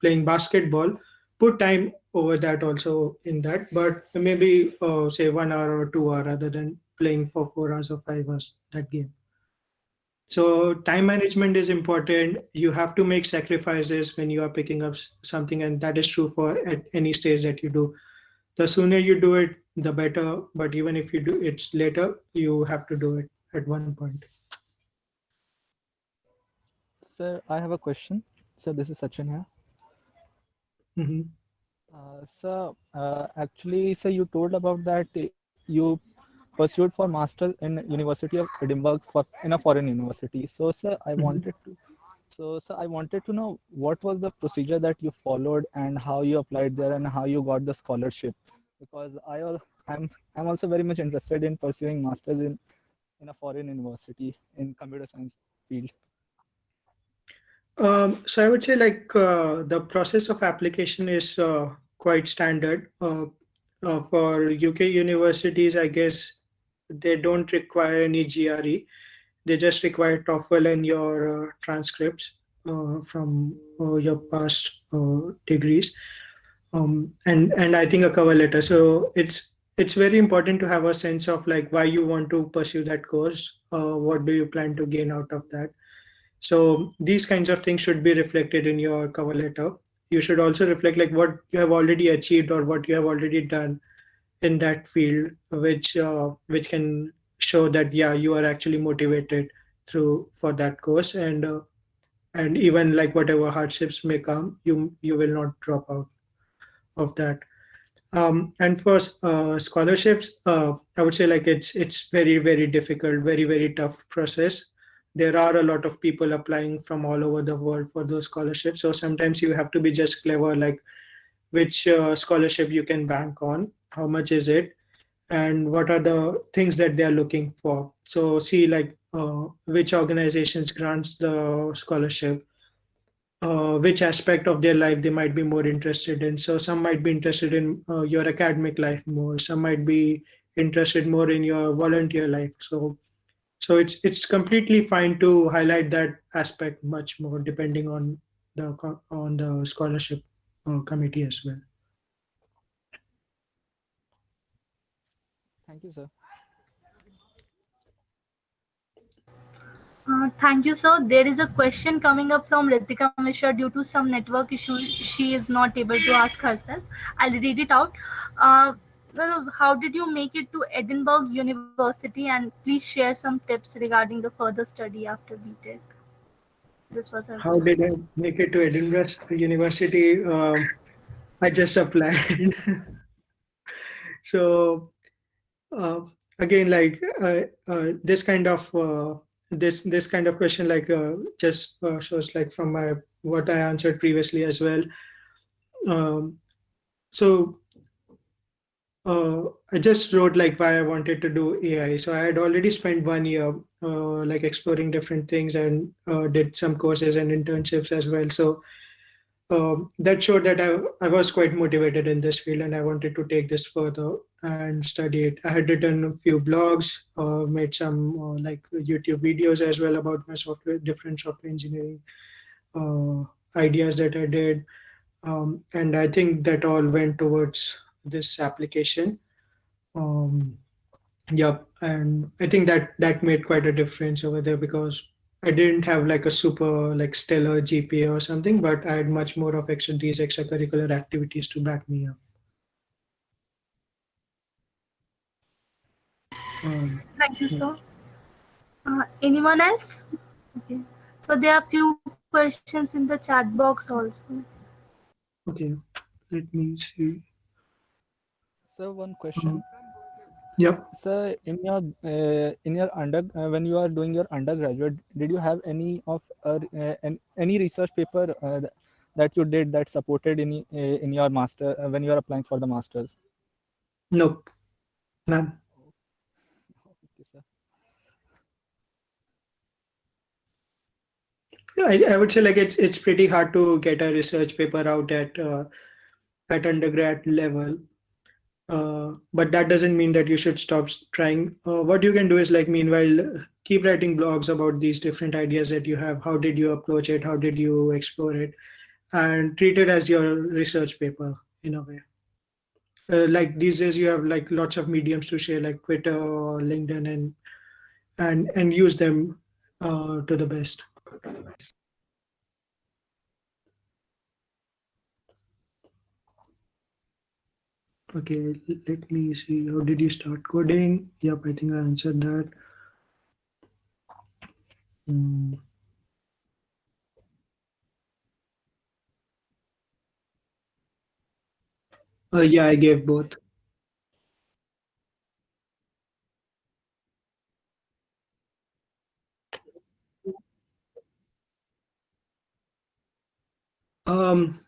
playing basketball, put time over that also in that, but maybe say 1 hour or 2 hour rather than playing for 4 hours or 5 hours that game. So time management is important. You have to make sacrifices when you are picking up something, and that is true for at any stage that you do. The sooner you do it, the better. But even if you do it later, you have to do it at one point. Sir, I have a question. Sir, this is Sachin here. Mhm. Actually, sir, you told about that you pursued for master in University of Edinburgh for in a foreign university. Mhm. Sir, I wanted to know what was the procedure that you followed and how you applied there and how you got the scholarship. Because I'm also very much interested in pursuing masters in a foreign university in computer science field. So I would say like the process of application is quite standard. For UK universities, I guess they don't require any GRE. They just require TOEFL and your transcripts from your past degrees, and I think a cover letter. So it's very important to have a sense of like why you want to pursue that course. What do you plan to gain out of that? So these kinds of things should be reflected in your cover letter. You should also reflect like what you have already achieved or what you have already done in that field, which can show that yeah, you are actually motivated through for that course, and even like whatever hardships may come, you will not drop out of that. And for scholarships, I would say like it's very very difficult, very very tough process. There are a lot of people applying from all over the world for those scholarships. So sometimes you have to be just clever, like which scholarship you can bank on, how much is it, and what are the things that they are looking for. So see like which organizations grants the scholarship, which aspect of their life they might be more interested in. So some might be interested in your academic life more. Some might be interested more in your volunteer life. So it's completely fine to highlight that aspect much more depending on the scholarship committee as well. Thank you, sir. Thank you, sir. There is a question coming up from Ritika Mishra. Due to some network issues, she is not able to ask herself. I'll read it out. Uh, how did you make it to Edinburgh University? And please share some tips regarding the further study after BTech. This was her How did I make it to Edinburgh University? I just applied. So uh, again, like this kind of question, like just shows like from my what I answered previously as well. Um, so I just wrote like why I wanted to do AI. So I had already spent 1 year like exploring different things and did some courses and internships as well. So that showed that I was quite motivated in this field and I wanted to take this further and study it. I had written a few blogs, made some like YouTube videos as well about my different software engineering uh, ideas that I did. And I think that all went towards this application. Um, Yep, and I think that made quite a difference over there because I didn't have like a super like stellar GPA or something, but I had much more of these extracurricular activities to back me up. Thank you, Yeah. sir. Anyone else? Okay. So there are few questions in the chat box also. Okay, let me see. Sir, one question. Yep. Sir, in your when you are doing your undergraduate, did you have any research paper that you did that supported in your master when you are applying for the masters? Nope. None. Okay, sir. Yeah, I would say like it's pretty hard to get a research paper out at undergrad level. But that doesn't mean that you should stop trying. What you can do is like meanwhile keep writing blogs about these different ideas that you have. How did you approach it? How did you explore it? And treat it as your research paper in a way. Like these days, you have like lots of mediums to share, like Twitter or LinkedIn, and use them to the best. Okay, let me see. How did you start coding? Yep, I think I answered that. Mm. Yeah, I gave both. Um,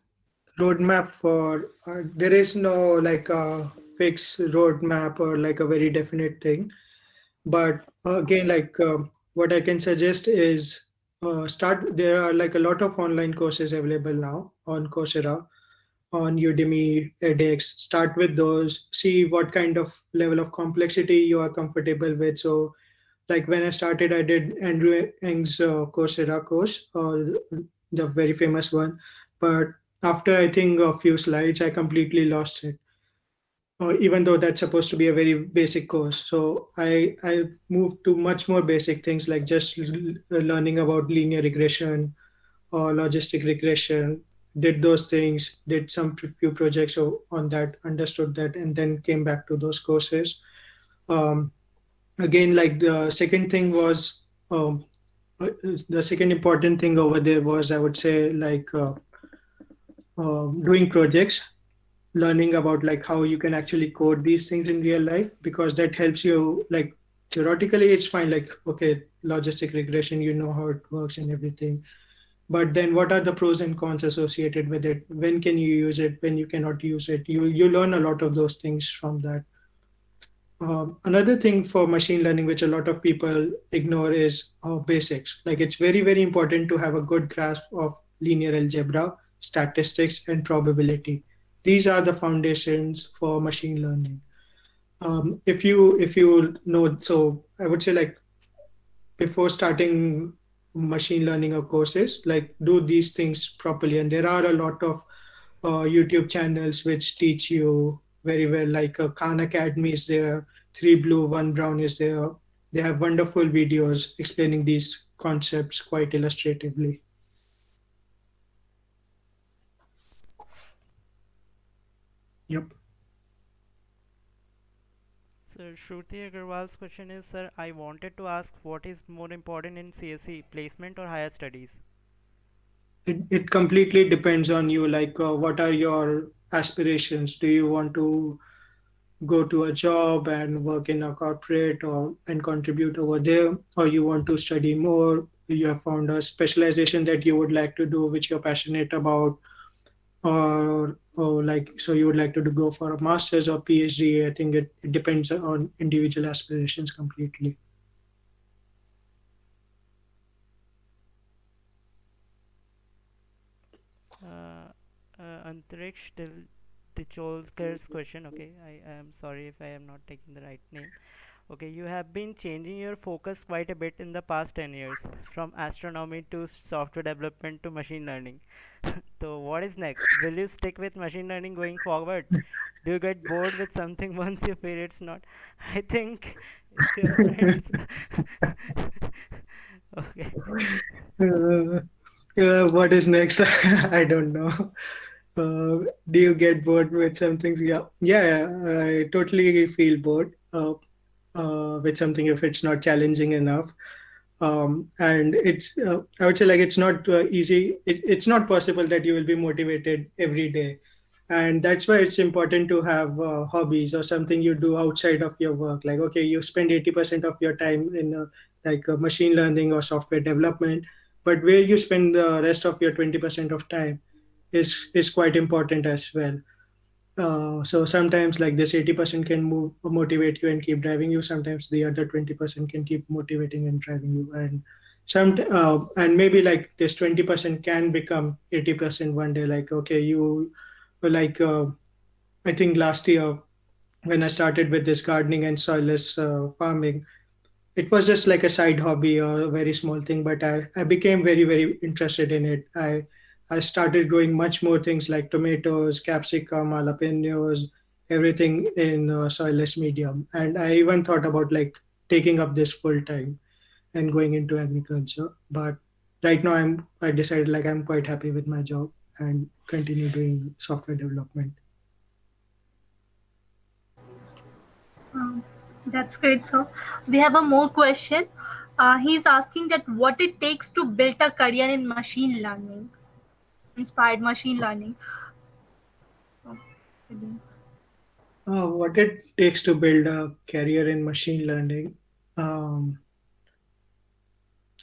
Roadmap for there is no like a fixed roadmap or like a very definite thing. But again, like what I can suggest is start. There are like a lot of online courses available now on Coursera, on Udemy, edX. Start with those. See what kind of level of complexity you are comfortable with. So like when I started, I did Andrew Ng's Coursera course, the very famous one. But after I think a few slides, I completely lost it. Even though that's supposed to be a very basic course, so I moved to much more basic things like just learning about linear regression or logistic regression. Did those things, did some few projects on that, understood that, and then came back to those courses. Um, Again, like the second thing was the second important thing over there was I would say like doing projects. learning about like how you can actually code these things in real life, because that helps you like theoretically it's fine, like okay, logistic regression, you know how it works and everything, but then what are the pros and cons associated with it, when can you use it, when you cannot use it, you learn a lot of those things from that. Another thing for machine learning, which a lot of people ignore, is basics. Like it's very, very important to have a good grasp of linear algebra, statistics, and probability. These are the foundations for machine learning. If you know, so I would say like before starting machine learning or courses, like do these things properly. And there are a lot of YouTube channels which teach you very well. Like Khan Academy is there, Three Blue, One Brown is there. They have wonderful videos explaining these concepts quite illustratively. Yep. Sir, Shruti Agarwal's question is, sir, I wanted to ask what is more important in CSE, placement or higher studies? It completely depends on you. Like, what are your aspirations? Do you want to go to a job and work in a corporate or and contribute over there, or you want to study more, you have found a specialization that you would like to do which you're passionate about, or like so you would like to go for a master's or PhD. I think it depends on individual aspirations completely. Uh, Antariksh Ticholker's question. Okay, I am sorry if I am not taking the right name. Okay, you have been changing your focus quite a bit in the past 10 years, from astronomy to software development to machine learning. So, what is next? Will you stick with machine learning going forward? Do you get bored with something once you feel it's not? I think it's your friends. Okay. uh, what is next? I don't know. Do you get bored with some things? Yeah, yeah, I totally feel bored with something if it's not challenging enough. And it's I would say like it's not easy. It's not possible that you will be motivated every day, and that's why it's important to have hobbies or something you do outside of your work. Like okay, you spend 80% of your time in like machine learning or software development, but where you spend the rest of your 20% of time is quite important as well. So sometimes like this 80% can motivate you and keep driving you. Sometimes the other 20% can keep motivating and driving you. And and maybe like this 20% can become 80% one day. Like okay, you like I think last year when I started with this gardening and soilless farming, it was just like a side hobby or a very small thing, but I became very, very interested in it. I started growing much more things like tomatoes, capsicum, jalapenos, everything in soilless medium. And I even thought about like taking up this full time and going into agriculture. But right now I decided like I'm quite happy with my job and continue doing software development. Um, that's great. So we have a more question. He's asking that what it takes to build a career in machine learning, inspired machine learning. So, What it takes to build a career in machine learning. Um,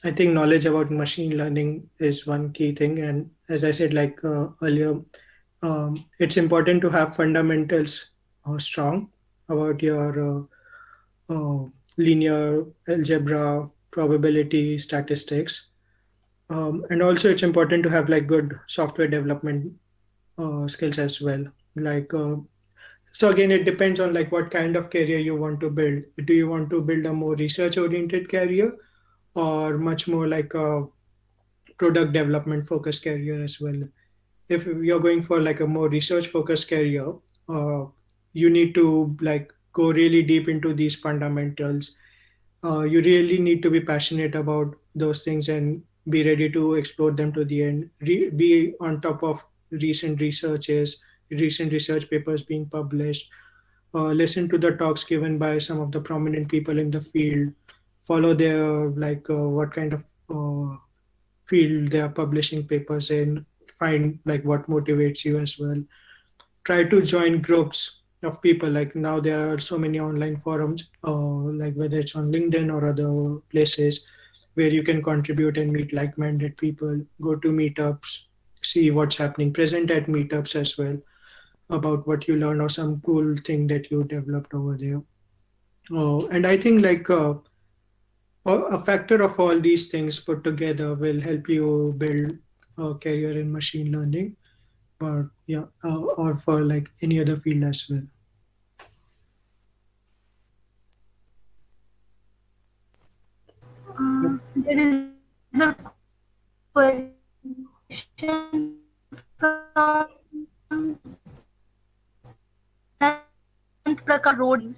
I think knowledge about machine learning is one key thing. And as I said, like earlier, it's important to have fundamentals strong about your linear algebra, probability, statistics. And also, it's important to have like good software development skills as well. Like, so again, it depends on like what kind of career you want to build. Do you want to build a more research-oriented career, or much more like a product development focused career as well? If you're going for like a more research focused career, uh, you need to like go really deep into these fundamentals. You really need to be passionate about those things and be ready to explore them to the end. Be on top of recent researches, recent research papers being published. Listen to the talks given by some of the prominent people in the field. Follow their like what kind of field they are publishing papers in. Find like what motivates you as well. try to join groups of people. Like now there are so many online forums, like whether it's on LinkedIn or other places, where you can contribute and meet like-minded people. Go to meetups, see what's happening, present at meetups as well about what you learn or some cool thing that you developed over there. And I think like a factor of all these things put together will help you build a career in machine learning, but yeah, or for like any other field as well. Yep. There is a question from Anand Prakash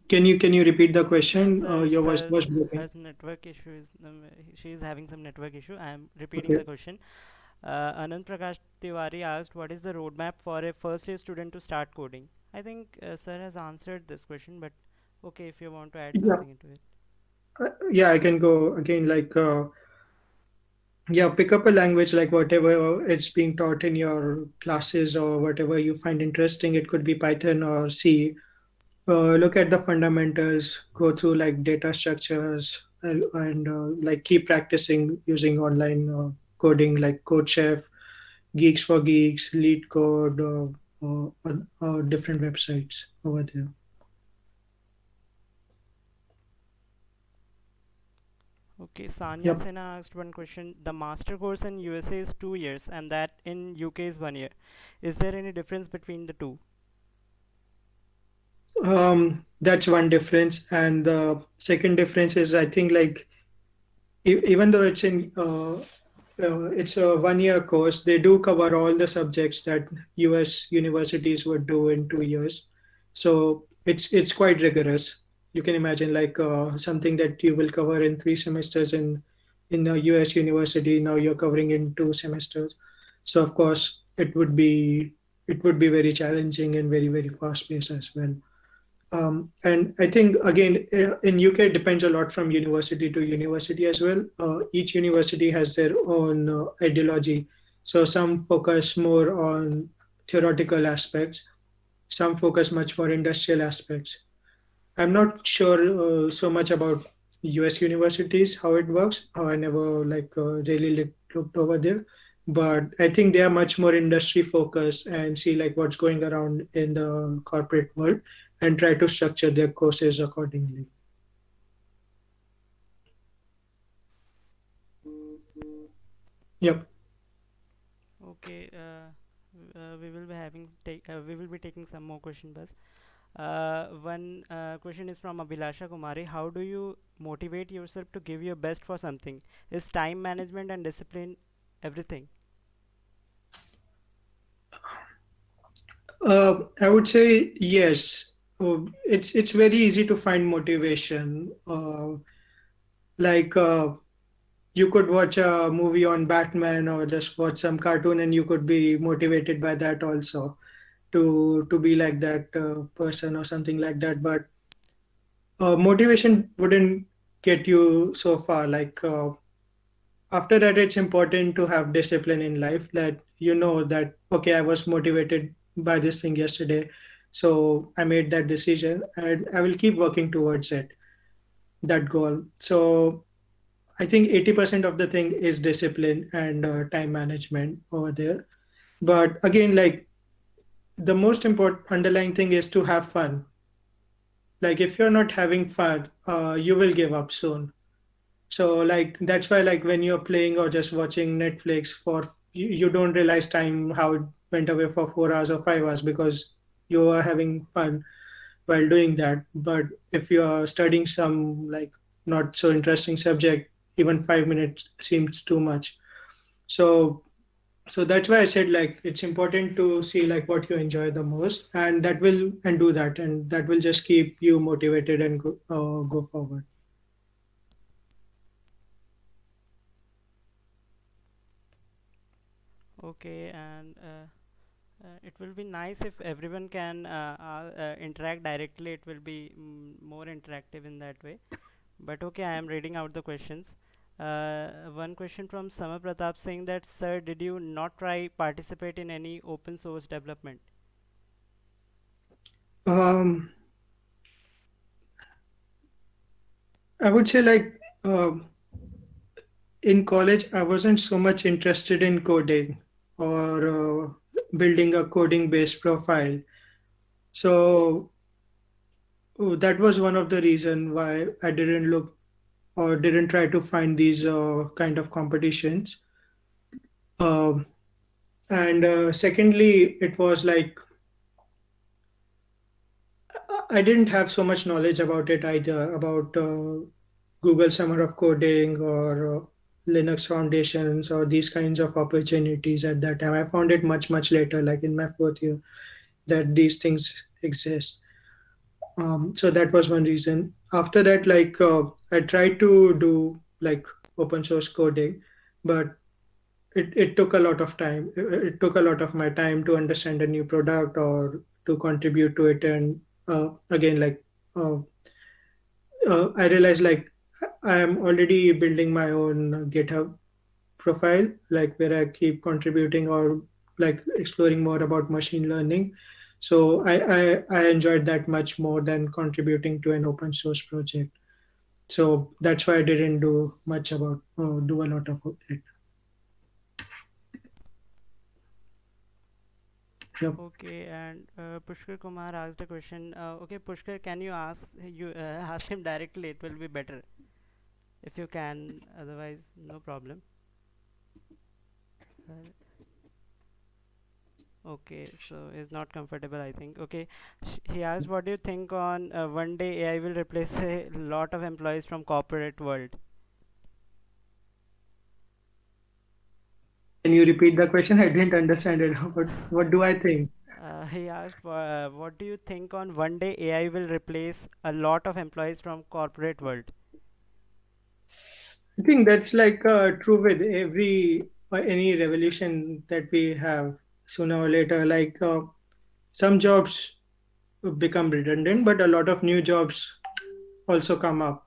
Can you repeat the Yes, question? Your voice was broken. her network issue is she is having some network issue. I am repeating Okay. the question. Anand Prakash Tiwari asked, "What is the roadmap for a first-year student to start coding?" I think sir has answered this question, but okay, if you want to add Yeah. something into it. Yeah, I can go again. Like, yeah, pick up a language like whatever it's being taught in your classes or whatever you find interesting. It could be Python or C. Look at the fundamentals, go through like data structures, and like keep practicing using online coding like CodeChef, Geeks for Geeks, Lead Code, different websites over there. Okay, Sanya Yep. Sena asked one question. The master course in USA is 2 years, and that in UK is 1 year. Is there any difference between the two? That's one difference, and the second difference is I think like even though it's a 1 year course, they do cover all the subjects that US universities would do in 2 years. So it's quite rigorous. You can imagine like something that you will cover in 3 semesters in a US university. Now you're covering in 2 semesters. So of course it would be very challenging and very fast paced as well. And I think again in UK it depends a lot from university to university as well. Each university has their own ideology. So some focus more on theoretical aspects, some focus much more industrial aspects. I'm not sure so much about US universities how it works. I never like really looked over there, but I think they are much more industry focused and see like what's going around in the corporate world and try to structure their courses accordingly. Yep. Okay, we will be we will be taking some more questions. Bus. One question is from Abhilasha Kumari. How do you motivate yourself to give your best for something? Is time management and discipline everything? I would say yes. It's very easy to find motivation. Like you could watch a movie on Batman or just watch some cartoon, and you could be motivated by that also to be like that person or something like that. But motivation wouldn't get you so far. Like after that, it's important to have discipline in life. That you know that okay, I was motivated by this thing yesterday, so I made that decision, and I will keep working towards it, that goal. So I think 80% of the thing is discipline and time management over there. But again, like the most important underlying thing is to have fun. Like if you're not having fun, you will give up soon. So like that's why like when you're playing or just watching Netflix for you don't realize time how it went away for 4 hours or 5 hours because you are having fun while doing that. But if you are studying some like not so interesting subject, even 5 minutes seems too much. So so that's why I said like it's important to see like what you enjoy the most, and that will and do that, and that will just keep you motivated and go forward. Okay, and it will be nice if everyone can interact directly. It will be more interactive in that way. But okay, I am reading out the questions. One question from Sama Pratap saying that, sir, did you not try participate in any open source development? Um, I would say like in college, I wasn't so much interested in coding or building a coding based profile. So that was one of the reason why I didn't look or didn't try to find these kind of competitions. Um, and secondly, it was like I didn't have so much knowledge about it either, about Google Summer of Coding or Linux Foundations or these kinds of opportunities at that time. I found it much, much later, like in my fourth year, that these things exist. So that was one reason. After that, like I tried to do like open source coding, but it took a lot of time. It took a lot of my time to understand a new product or to contribute to it. And again, like uh, I realized like I am already building my own GitHub profile, like where I keep contributing or like exploring more about machine learning. So I enjoyed that much more than contributing to an open source project. So that's why I didn't do much about do a lot of it. Yep. Okay, and Pushkar Kumar asked a question. Okay, Pushkar, can you ask him directly? It will be better if you can. Otherwise, no problem. Uh, okay, so he's not comfortable, I think. Okay, he asked, what do you think on one day AI will replace a lot of employees from corporate world? Can you repeat the question? I didn't understand it. What do I think? He asked, what do you think on one day AI will replace a lot of employees from corporate world? I think that's like true with every any revolution that we have sooner or later. Like some jobs become redundant, but a lot of new jobs also come up.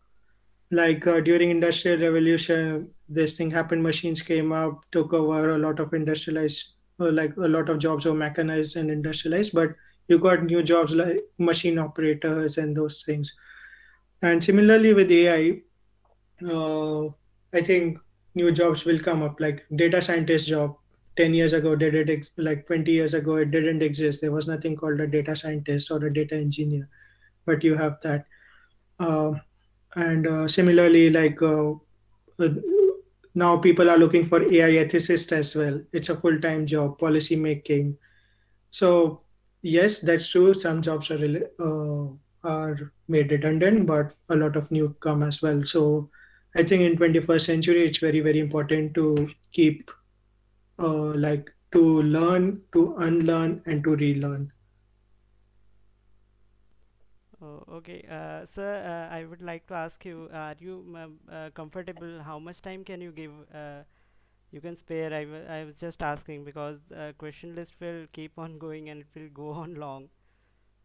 Like during industrial revolution, this thing happened. Machines came up, took over a lot of industrialized, like a lot of jobs were mechanized and industrialized. But you got new jobs like machine operators and those things. And similarly with AI, uh, I think new jobs will come up, like data scientist job. 10 years ago, did it like 20 years ago, it didn't exist. There was nothing called a data scientist or a data engineer, but you have that. Uh, and similarly, like uh, now people are looking for AI ethicist as well. It's a full-time job, policy making. So yes, that's true. Some jobs are are made redundant, but a lot of new come as well. So I think in 21st century, it's very, very important to keep like to learn, to unlearn, and to relearn. Oh, okay. Sir, I would like to ask you, are you comfortable? How much time can you give? You can spare. I was just asking because the question list will keep on going and it will go on long.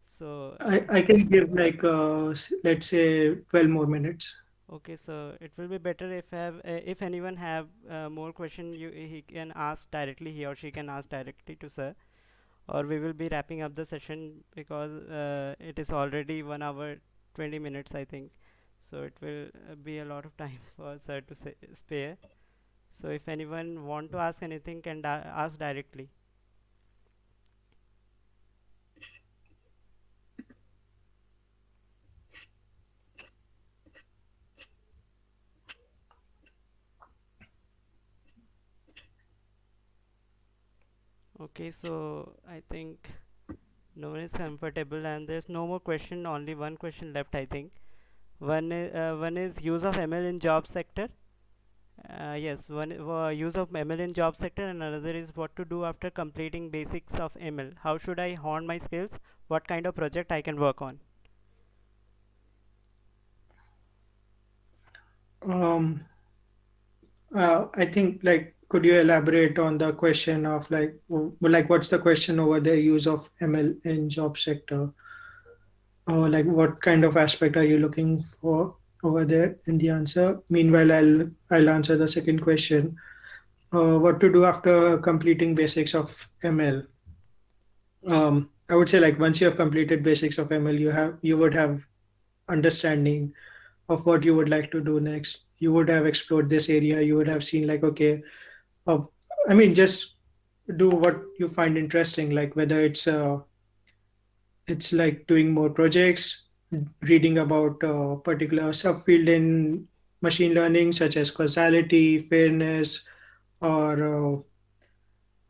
So, I can give like let's say 12 more minutes. okay, so it will be better if anyone have more question, he can ask directly. He or she can ask directly to sir, or we will be wrapping up the session because it is already 1 hour 20 minutes, I think. So it will be a lot of time for sir to spare. So if anyone want to ask anything, can ask directly. Okay, so I think no one is comfortable and there's no more question. Only one question left, I think. One is use of ML in job sector. Yes, one use of ML in job sector, and another is what to do after completing basics of ML. How should I hone my skills? What kind of project I can work on? Um, I think like could you elaborate on the question of like like what's the question over the use of ML in job sector? Or like what kind of aspect are you looking for? over there in the answer. Meanwhile, I'll answer the second question. What to do after completing basics of ML? I would say like once you have completed basics of ML, you would have understanding of what you would like to do next. You would have explored this area. You would have seen like okay, uh, I mean just do what you find interesting. Like whether it's like doing more projects, reading about a particular subfield in machine learning, such as causality, fairness, or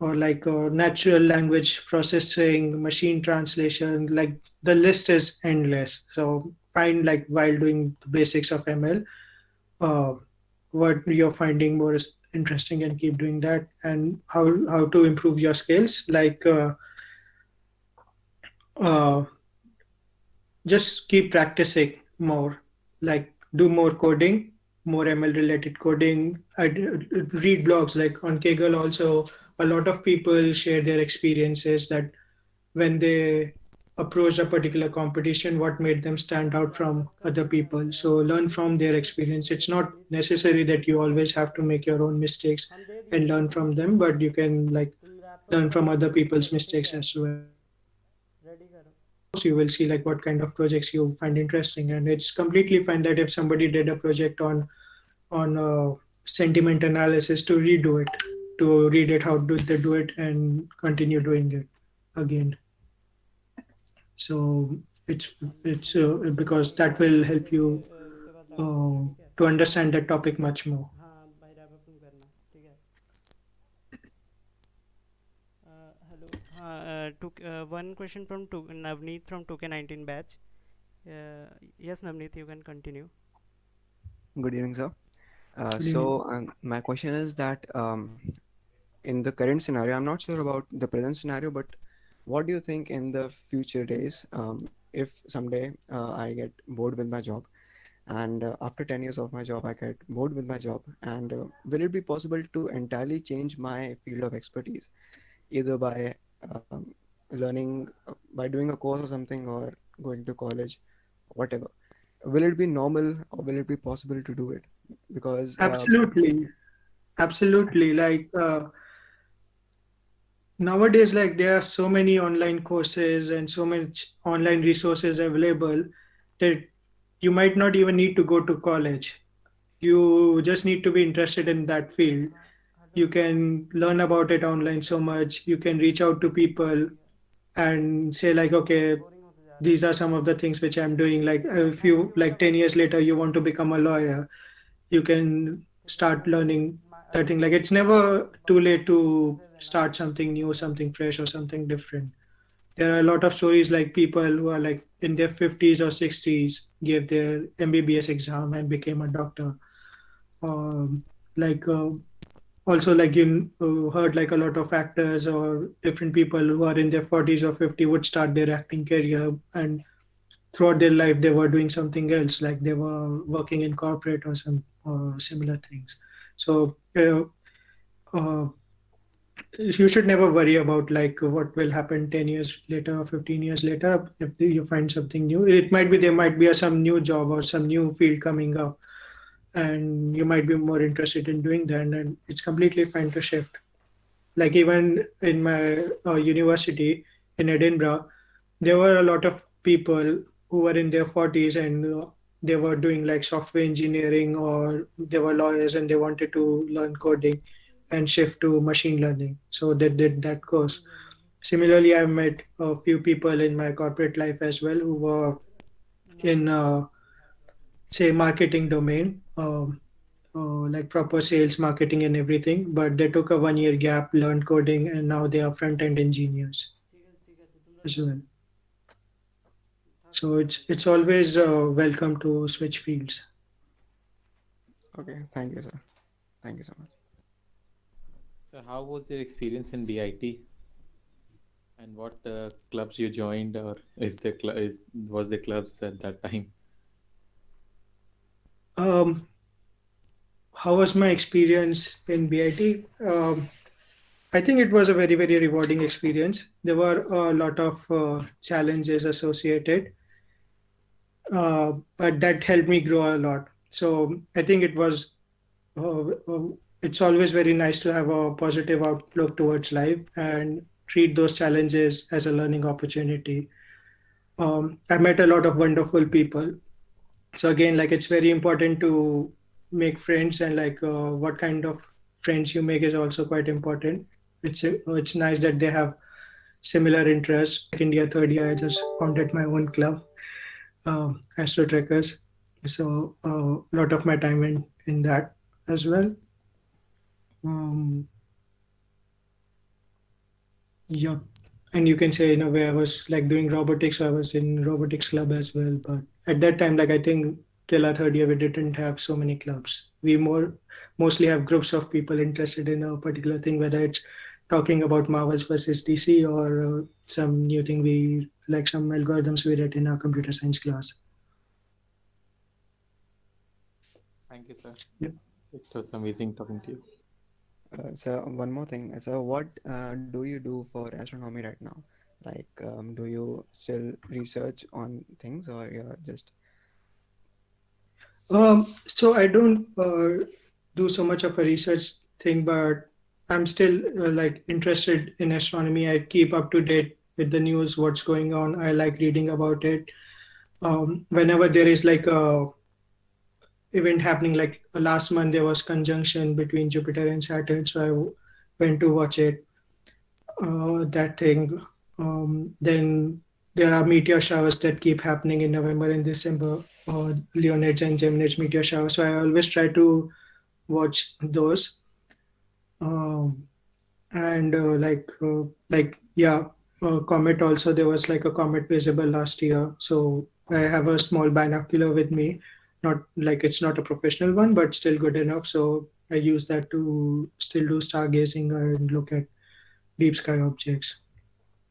like natural language processing, machine translation. Like the list is endless. So find like while doing the basics of ML, uh, what you're finding more is interesting and keep doing that. And how to improve your skills, like uh, just keep practicing more, like do more coding, more ML related coding. Read blogs like on Kaggle also. A lot of people share their experiences that when they approach a particular competition, what made them stand out from other people. So learn from their experience. It's not necessary that you always have to make your own mistakes and learn from them, but you can like learn from other people's mistakes as well. Ready करो. You will see like what kind of projects you find interesting, and it's completely fine that if somebody did a project on sentiment analysis, to redo it, to read it, how did they do it, and continue doing it again. So it's because that will help मेरे you से उसके बाद wrap up होगा ठीक है. to understand that topic much more. हाँ भाई wrap up तुम करना ठीक है. Hello. One question from Navneet from 2K19 batch. Yes, Navneet, you can continue. Good evening, sir. Good evening. My question is that in the current scenario, I'm not sure about the present scenario, but what do you think in the future days, if someday I get bored with my job, and after 10 years of my job, I get bored with my job, and will it be possible to entirely change my field of expertise, either by learning, by doing a course or something, or going to college, whatever? Will it be normal or will it be possible to do it? Because Absolutely, absolutely. Like nowadays, like there are so many online courses and so much online resources available that you might not even need to go to college. You just need to be interested in that field. You can learn about it online so much. You can reach out to people and say like, okay, Boring होते जा रहा these are some of the things which I'm doing. Like if है. you like 10 years later you want to become a lawyer, you can start learning that thing. Like it's never too late to start something new, something fresh, or something different. There are a lot of stories like people who are like in their 50s or 60s gave their MBBS exam and became a doctor. Like also like you heard like a lot of actors or different people who are in their 40s or 50 would start their acting career, and throughout their life they were doing something else, like they were working in corporate or some or similar things. So uh, you should never worry about like what will happen 10 years later or 15 years later. If you find something new, it might be there might be some new job or some new field coming up, and you might be more interested in doing that, and it's completely fine to shift. Like even in my university in Edinburgh, there were a lot of people who were in their 40s, and they were doing like software engineering, or they were lawyers and they wanted to learn coding and shift to machine learning. So they did that course. Similarly, I've met a few people in my corporate life as well who were in, say, marketing domain, like proper sales, marketing, and everything. But they took a 1 year gap, learned coding, and now they are front end engineers ठीक है तो तुम as रखो. well. So it's always welcome to switch fields. okay, thank you, sir. Thank you so much. So how was your experience in BIT, and what clubs you joined, or was the clubs at that time? Um, how was my experience in BIT? I think it was a very, very rewarding experience. There were a lot of challenges associated. but that helped me grow a lot. So I think it's always very nice to have a positive outlook towards life and treat those challenges as a learning opportunity. I met a lot of wonderful people. So again, like it's very important to make friends, and like what kind of friends you make is also quite important. It's nice that they have similar interests. Second year, third year, I just founded my own club, Astro Trekkers. So a lot of my time in that as well. Um, yeah, and you can say in a way I was like doing robotics. So I was in robotics club as well. But at that time, like I think till our third year, we didn't have so many clubs. We mostly have groups of people interested in a particular thing, whether it's talking about Marvels versus DC or some new thing we like, some algorithms we read in our computer science class. Thank you, sir. Yeah. It was amazing talking to you. So one more thing. So what do you do for astronomy right now? Like, do you still research on things, or you're just So I don't do so much of a research thing, but I'm still like interested in astronomy. I keep up to date with the news, what's going on. I like reading about it. Whenever there is like a event happening, like last month there was conjunction between Jupiter and Saturn, so went to watch it. That thing. Then there are meteor showers that keep happening in November and December, Leonids and Geminids meteor showers. So I always try to watch those. Um, and like yeah, comet also. There was like a comet visible last year. So I have a small binocular with me. Not like it's not a professional one, but still good enough. So I use that to still do stargazing and look at deep sky objects.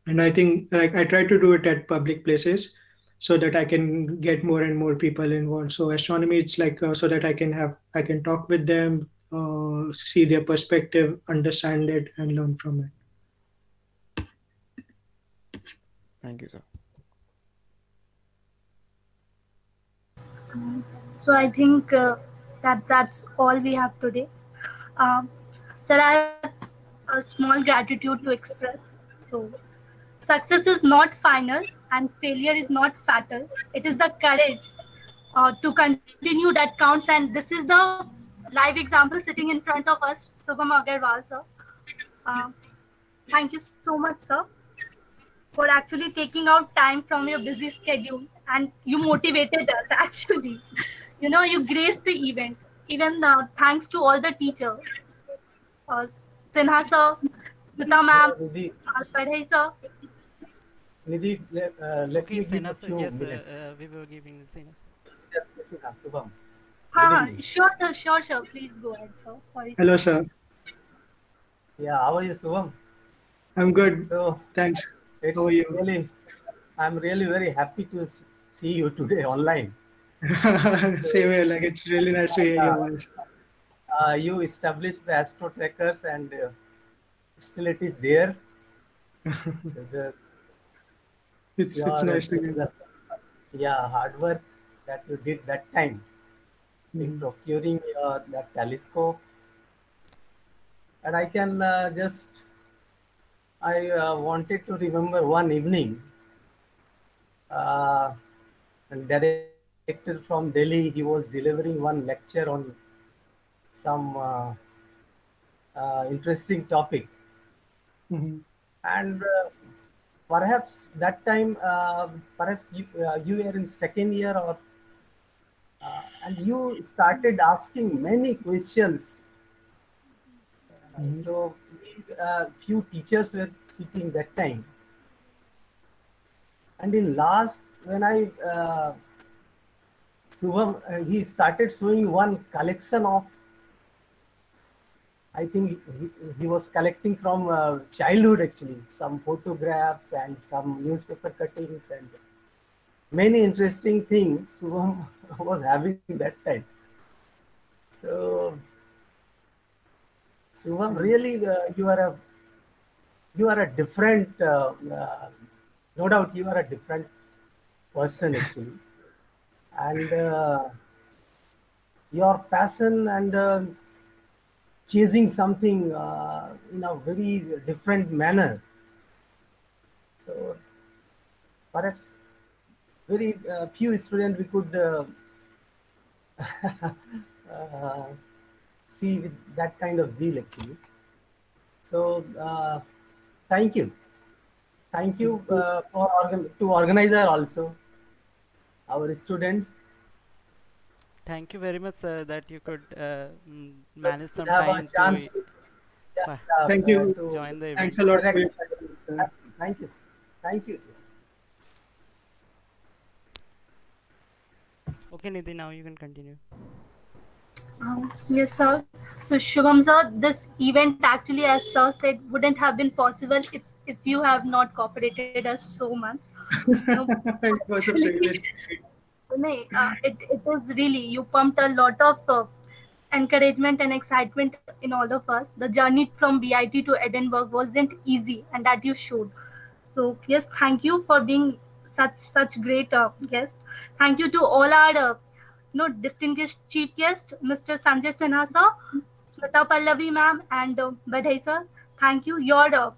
And I think like I try to do it at public places so that I can get more and more people involved. So astronomy, it's like so that I can talk with them, see their perspective, understand it, and learn from it. thank you, sir. So I think that's all we have today. Um, Sir, I have a small gratitude to express. So success is not final and failure is not fatal. It is the courage to continue that counts, and this is the live example sitting in front of us, Subham Agarwal, sir. Uh, Thank you so much, sir, for actually taking out time from your busy schedule, and you motivated us actually. You graced the event. Even thanks to all the teachers, uh, Sinha sir, Smita ma'am, Nidhi, Padhai sir. let Okay, me give Sena, a sir. few Yes, minutes. we were giving the Sena. Yes, Kisina, Subham. Good Ha, evening. sure, sir. Please go ahead, sir. Sorry, sir. Hello, sir. Yeah, how are you, Subham? I'm good. So Thanks. How are it's you? really, I'm really very happy to see you today online. Same So here. Like it's really nice to hear your voice. you established the Astro Trackers, and still it is there. So it's It's your nice to hear. yeah, hard work that you did that time in Mhm. procuring your that telescope, and I can just I wanted to remember one evening, uh, and director from Delhi, he was delivering one lecture on some interesting topic, Mhm. and perhaps that time, perhaps you were in second year, or and you started asking many questions. Mhm. So few teachers were sitting that time, and in last when I Subham, he started showing one collection of, I think he was collecting from childhood actually, some photographs and some newspaper cuttings and many interesting things Subham was having that time. So Subham, Mhm. really you are a different, no doubt you are a different person actually. and your passion and chasing something in a very different manner. So perhaps very few students we could uh, see with that kind of zeal actually. So thank you for to organizer also our students. Thank you very much, sir, that you could manage We some have a time chance to to, yeah, pa- Thank you. to join the Thanks event. a lot for interact. your time, sir. Thank you, thank you. Okay, Nidhi, now you can continue. Yes, sir. So, Shubham, sir, this event actually, as sir said, wouldn't have been possible if you have not cooperated us so much. No, It was a actually, privilege. it is really, you pumped a lot of encouragement and excitement in all of us. The journey from BIT to Edinburgh wasn't easy, and that you showed. So yes, thank you for being such great guest. Thank you to all our distinguished chief guest, Mr. Sanjay Sinha sir, Smita Pallavi ma'am, and Badhai sir. Thank you. Your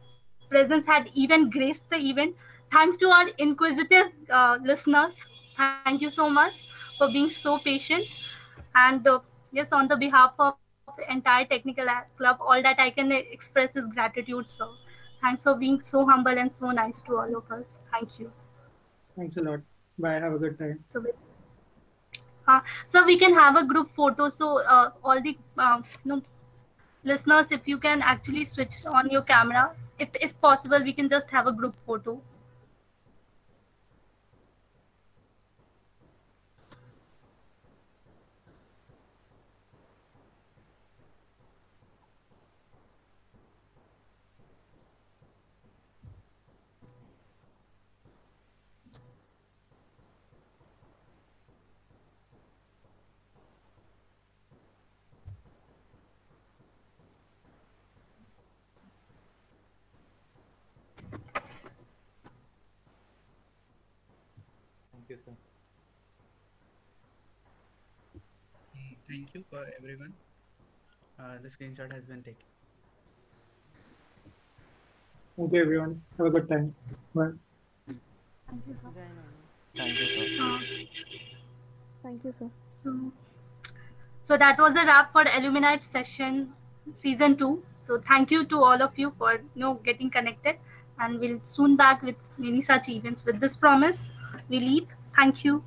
presence had even graced the event. Thanks to our inquisitive listeners. Thank you so much for being so patient. And yes, on the behalf of entire technical club, all that I can express is gratitude, sir. Thanks for being so humble and so nice to all of us. Thank you. Thanks a lot. Bye. Have a good time. So, so we can have a group photo. So all the listeners, if you can actually switch on your camera, if possible, we can just have a group photo. Thank you, sir. Thank you for everyone. The screenshot has been taken. Thank you, everyone. Have a good time. Bye. Thank you, sir. Jai Nana. Thank you, sir. Uh, Thank you, sir. so So that was a wrap for Aluminibes session season 2. So thank you to all of you for getting connected, and we'll soon back with many such events. With this promise, we leave. Thank you.